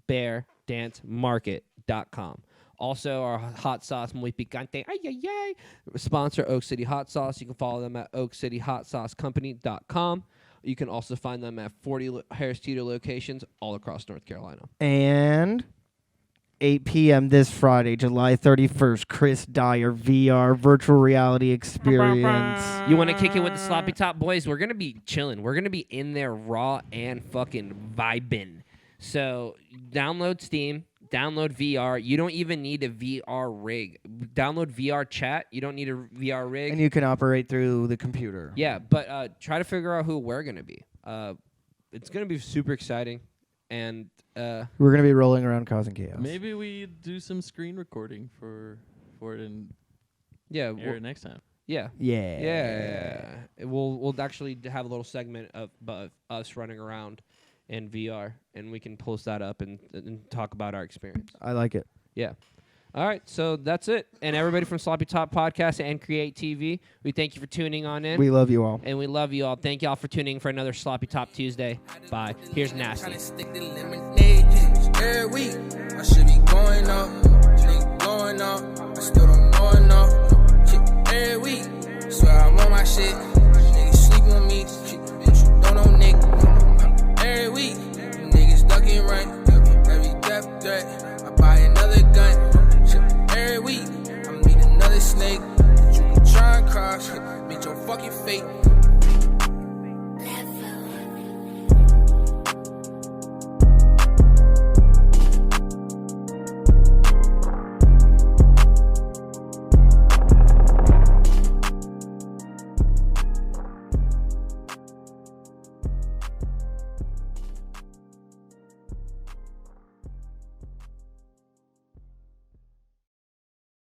beardancemarket.com. Also, our hot sauce, muy picante, sponsor Oak City Hot Sauce. You can follow them at oakcityhotsaucecompany.com. You can also find them at 40 Harris Teeter locations all across North Carolina. And 8 p.m. this Friday, July 31st, Chris Dyer VR virtual reality experience. You want to kick it with the Sloppy Top boys? We're going to be chilling. We're going to be in there raw and fucking vibing. So download Steam, download VR. You don't even need a VR rig. Download VR chat. You don't need a VR rig. And you can operate through the computer. Yeah, but try to figure out who we're going to be. It's going to be super exciting. And we're going to be rolling around causing chaos. Maybe we do some screen recording for it and air it next time. Yeah. Yeah. We'll actually have a little segment of us running around in VR, and we can post that up and talk about our experience. I like it. Yeah. All right, so that's it. And everybody from Sloppy Top Podcast and CreaTV, we thank you for tuning on in. We love you all. And we love you all. Thank you all for tuning in for another Sloppy Top Tuesday. Bye. Here's Nasty. Every week, I should be going up. Going up. I still don't know enough. Every week, swear I'm on my shit.